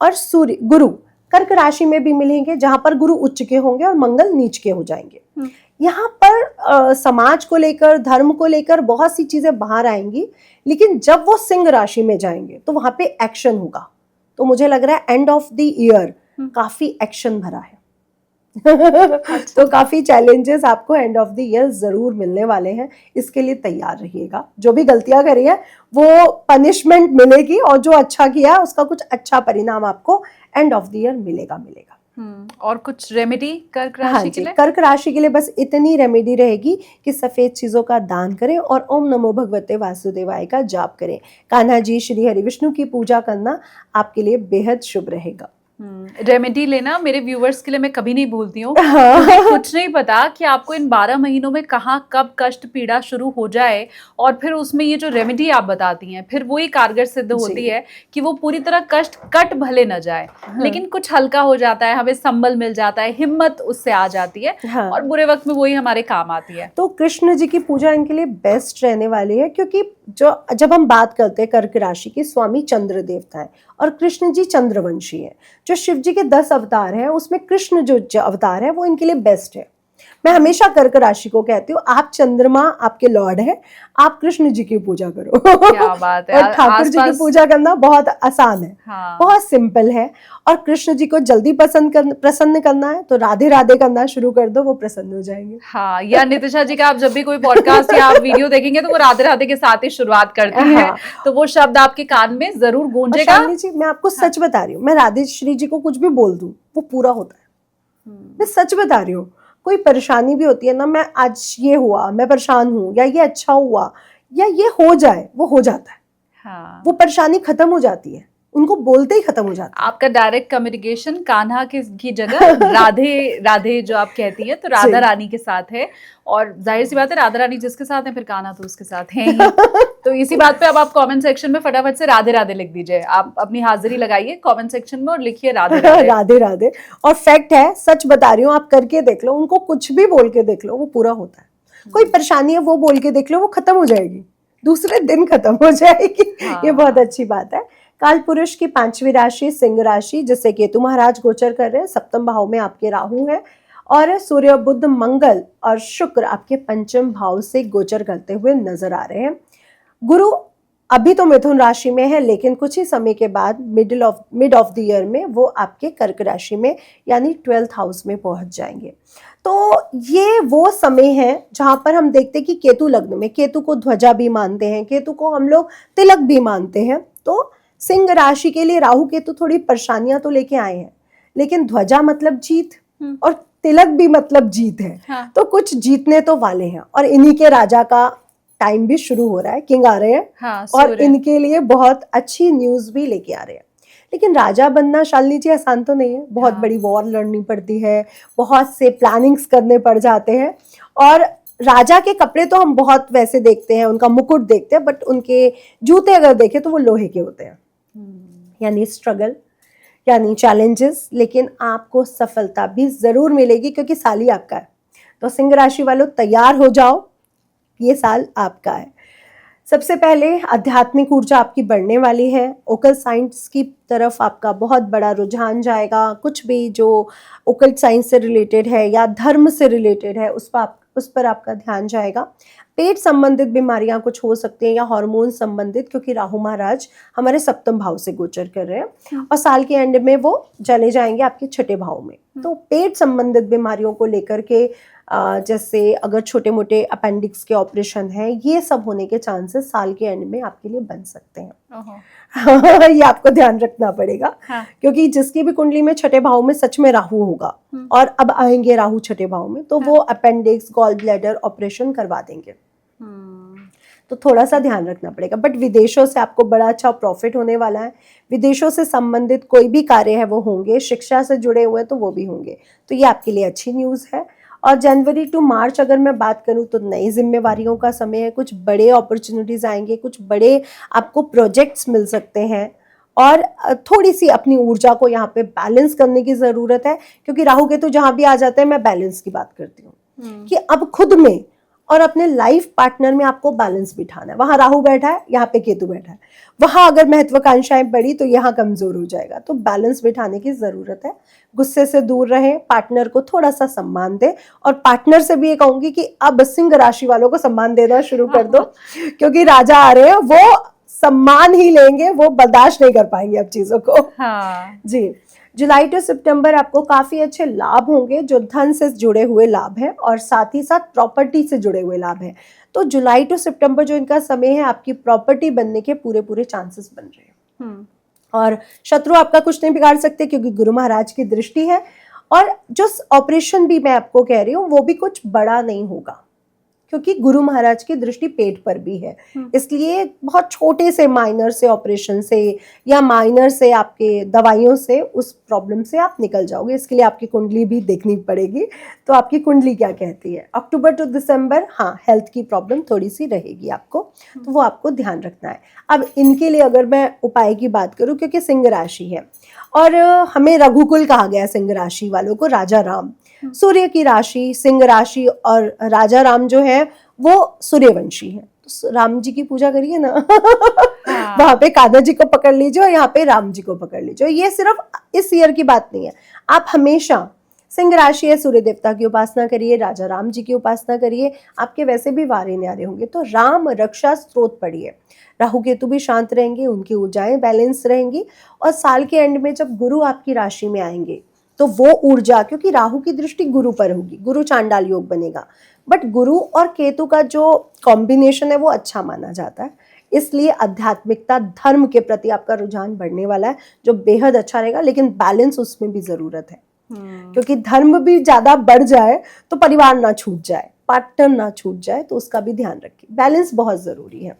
और सूर्य, गुरु कर्क राशि में भी मिलेंगे, जहाँ पर गुरु उच्च के होंगे और मंगल नीच के हो जाएंगे। यहाँ पर समाज को लेकर, धर्म को लेकर बहुत सी चीजें बाहर आएंगी, लेकिन जब वो सिंह राशि में जाएंगे तो वहां पे एक्शन होगा। तो मुझे लग रहा है एंड ऑफ द ईयर काफी एक्शन भरा है। तो काफी चैलेंजेस आपको एंड ऑफ द ईयर जरूर मिलने वाले हैं, इसके लिए तैयार रहिएगा। जो भी गलतियां करी है वो पनिशमेंट मिलेगी, और जो अच्छा किया है उसका कुछ अच्छा परिणाम आपको एंड ऑफ द ईयर मिलेगा। और कुछ रेमेडी कर्क राशि के लिए? कर्क राशि के लिए बस इतनी रेमेडी रहेगी कि सफेद चीजों का दान करें और ओम नमो भगवते वासुदेवाय का जाप करें। कान्हा जी, श्री हरि विष्णु की पूजा करना आपके लिए बेहद शुभ रहेगा। रेमेडी लेना मेरे व्यूवर्स के लिए मैं कभी नहीं भूलती हूँ। हाँ। कुछ नहीं पता कि आपको इन 12 महीनों में कहाँ कब कष्ट पीड़ा शुरू हो जाए, और फिर उसमें ये जो रेमेडी आप बताती हैं फिर वही कारगर सिद्ध होती है कि वो पूरी तरह कष्ट कट भले न जाए, लेकिन कुछ हल्का हो जाता है, हमें संबल मिल जाता है, हिम्मत उससे आ जाती है। हाँ। और बुरे वक्त में वही हमारे काम आती है। तो कृष्ण जी की पूजा इनके लिए बेस्ट रहने वाली है, क्योंकि जब हम बात करते हैं कर्क राशि के स्वामी चंद्र देवता है और कृष्ण जी चंद्रवंशी है। जो शिव जी के 10 अवतार हैं उसमें कृष्ण जो अवतार है वो इनके लिए बेस्ट है। मैं हमेशा कर्क राशि को कहती हूँ, आप चंद्रमा आपके लॉर्ड है, आप कृष्ण जी की पूजा करो। क्या बात है। और ठाकुर जी की पूजा करना बहुत आसान है। हाँ। बहुत सिंपल है। और कृष्ण जी को जल्दी प्रसन्न करना है तो राधे राधे करना शुरू कर दो, वो प्रसन्न हो जाएंगे। हाँ, या नितिशा जी का आप जब भी कोई पॉडकास्ट या आप वीडियो देखेंगे तो वो राधे राधे के साथ ही शुरुआत करती है। तो वो शब्द आपके कान में जरूर गूंजेगा। शालिनी जी, मैं आपको सच बता रही हूँ, मैं राधे श्री जी को कुछ भी बोल दूं वो पूरा होता है। मैं सच बता रही हूँ। कोई परेशानी भी होती है ना, मैं आज ये हुआ, मैं परेशान हूँ, या ये अच्छा हुआ, या ये हो जाए, वो हो जाता है। हाँ। वो परेशानी खत्म हो जाती है, उनको बोलते ही खत्म हो जाता है। आपका डायरेक्ट कम्युनिकेशन कान्हा की जगह राधे राधे जो आप कहती है तो राधा रानी के साथ है, और जाहिर सी बात है राधा रानी जिसके साथ है फिर कान्हा तो उसके साथ है ही। तो इसी बात पे अब आप कमेंट सेक्शन में फटाफट से राधे राधे लिख दीजिए। आप अपनी हाजिरी लगाइए कमेंट सेक्शन में और लिखिए राधे राधे। राधे राधे। और फैक्ट है, सच बता रही हूँ, आप करके देख लो, उनको कुछ भी बोल के देख लो, वो पूरा होता है। कोई परेशानी है वो बोल के देख लो, वो खत्म हो जाएगी, दूसरे दिन खत्म हो जाएगी। ये बहुत अच्छी बात है। काल पुरुष की 5वीं राशि सिंह राशि, जिससे केतु महाराज गोचर कर रहे हैं। सप्तम भाव में आपके राहु है, और सूर्य बुध मंगल और शुक्र आपके 5म भाव से गोचर करते हुए नजर आ रहे हैं। गुरु अभी तो मिथुन राशि में है, लेकिन कुछ ही समय के बाद मिड ऑफ द ईयर में वो आपके कर्क राशि में यानी 12th हाउस में पहुंच जाएंगे। तो ये वो समय है जहां पर हम देखते हैं कि केतु लग्न में, केतु को ध्वजा भी मानते हैं, केतु को हम लोग तिलक भी मानते हैं। तो सिंह राशि के लिए राहु केतु थोड़ी परेशानियां तो लेके आए हैं, लेकिन ध्वजा मतलब जीत और तिलक भी मतलब जीत है। हाँ। तो कुछ जीतने तो वाले हैं, और इन्हीं के राजा का टाइम भी शुरू हो रहा है, किंग आ रहे हैं। हाँ, और इनके लिए बहुत अच्छी न्यूज भी लेके आ रहे हैं। लेकिन राजा बनना शालिनी जी आसान तो नहीं है, बहुत बड़ी वॉर लड़नी पड़ती है, बहुत से प्लानिंग्स करने पड़ जाते हैं। और राजा के कपड़े तो हम बहुत वैसे देखते हैं, उनका मुकुट देखते हैं, बट उनके जूते अगर देखें तो वो लोहे के होते हैं। यानी स्ट्रगल, यानी चैलेंजेस, लेकिन आपको सफलता भी जरूर मिलेगी, क्योंकि साल ही आपका है। तो सिंह राशि वालों तैयार हो जाओ, ये साल आपका है। सबसे पहले आध्यात्मिक ऊर्जा आपकी बढ़ने वाली है। ओकल्ट साइंस की तरफ आपका बहुत बड़ा रुझान जाएगा। कुछ भी जो ओकल्ट साइंस से रिलेटेड है या धर्म से रिलेटेड है उस पर आपका ध्यान जाएगा। पेट संबंधित बीमारियां कुछ हो सकती हैं, या हार्मोन संबंधित, क्योंकि राहु महाराज हमारे 7म भाव से गोचर कर रहे हैं और साल के एंड में वो चले जाएंगे आपके 6ठे भाव में। तो पेट संबंधित बीमारियों को लेकर के जैसे अगर छोटे मोटे अपेंडिक्स के ऑपरेशन हैं, ये सब होने के चांसेस साल के एंड में आपके लिए बन सकते हैं। ओहो। ये आपको ध्यान रखना पड़ेगा। हाँ। क्योंकि जिसकी भी कुंडली में छठे भाव में सच में राहु होगा और अब आएंगे राहु छठे भाव में, तो वो अपेंडिक्स गॉल ब्लैडर ऑपरेशन करवा देंगे। तो थोड़ा सा ध्यान रखना पड़ेगा। बट विदेशों से आपको बड़ा अच्छा प्रॉफिट होने वाला है। विदेशों से संबंधित कोई भी कार्य है वो होंगे, शिक्षा से जुड़े हुए तो वो भी होंगे। तो ये आपके लिए अच्छी न्यूज़ है। और जनवरी टू मार्च अगर मैं बात करूं तो नई जिम्मेवारियों का समय है। कुछ बड़े अपॉर्चुनिटीज आएंगे, कुछ बड़े आपको प्रोजेक्ट्स मिल सकते हैं। और थोड़ी सी अपनी ऊर्जा को यहाँ पे बैलेंस करने की ज़रूरत है, क्योंकि राहु केतु जहाँ भी आ जाते हैं मैं बैलेंस की बात करती हूँ कि अब खुद में और अपने लाइफ पार्टनर में आपको बैलेंस बिठाना है। वहां राहु बैठा है, यहाँ पे केतु बैठा है। वहां अगर महत्वाकांक्षाएं बढ़ी तो यहाँ कमजोर हो जाएगा। तो बैलेंस बिठाने की जरूरत है। गुस्से से दूर रहें, पार्टनर को थोड़ा सा सम्मान दें। और पार्टनर से भी ये कहूंगी कि अब सिंह राशि वालों को सम्मान देना शुरू कर दो, क्योंकि राजा आ रहे हैं, वो सम्मान ही लेंगे, वो बर्दाश्त नहीं कर पाएंगे अब चीजों को। हाँ। जी, जुलाई टू सितंबर आपको काफी अच्छे लाभ होंगे, जो धन से जुड़े हुए लाभ हैं और साथ ही साथ प्रॉपर्टी से जुड़े हुए लाभ हैं। तो जुलाई टू सितंबर जो इनका समय है, आपकी प्रॉपर्टी बनने के पूरे चांसेस बन रहे हैं। और शत्रु आपका कुछ नहीं बिगाड़ सकते, क्योंकि गुरु महाराज की दृष्टि है। और जो ऑपरेशन भी मैं आपको कह रही हूँ वो भी कुछ बड़ा नहीं होगा, क्योंकि गुरु महाराज की दृष्टि पेट पर भी है। इसलिए बहुत छोटे से माइनर से ऑपरेशन से या माइनर से आपके दवाइयों से उस प्रॉब्लम से आप निकल जाओगे। इसके लिए आपकी कुंडली भी देखनी पड़ेगी। तो आपकी कुंडली क्या कहती है? अक्टूबर टू दिसंबर, हाँ, हेल्थ की प्रॉब्लम थोड़ी सी रहेगी आपको, तो वो आपको ध्यान रखना है। अब इनके लिए अगर मैं उपाय की बात करूँ, क्योंकि सिंह राशि है और हमें रघुकुल कहा गया है सिंह राशि वालों को, राजा राम। सूर्य की राशि सिंह राशि और राजा राम जो है वो सूर्यवंशी है। तो राम जी की पूजा करिए ना। हाँ। वहां पे कान्हा जी को पकड़ लीजिए और यहाँ पे राम जी को पकड़ लीजिए। ये सिर्फ इस ईयर की बात नहीं है, आप हमेशा सिंह राशि है, सूर्य देवता की उपासना करिए, राजा राम जी की उपासना करिए। आपके वैसे भी वारे न्यारे होंगे, तो राम रक्षा स्त्रोत पढ़िए। राहु केतु भी शांत रहेंगे, उनकी ऊर्जाएं बैलेंस रहेंगी। और साल के एंड में जब गुरु आपकी राशि में आएंगे तो वो ऊर्जा, क्योंकि राहु की दृष्टि गुरु पर होगी, गुरु चांडाल योग बनेगा। बट गुरु और केतु का जो कॉम्बिनेशन है वो अच्छा माना जाता है। इसलिए आध्यात्मिकता, धर्म के प्रति आपका रुझान बढ़ने वाला है, जो बेहद अच्छा रहेगा। लेकिन बैलेंस उसमें भी जरूरत है, क्योंकि धर्म भी ज्यादा बढ़ जाए तो परिवार ना छूट जाए, पार्टनर ना छूट जाए, तो उसका भी ध्यान रखिए। बैलेंस बहुत जरूरी है।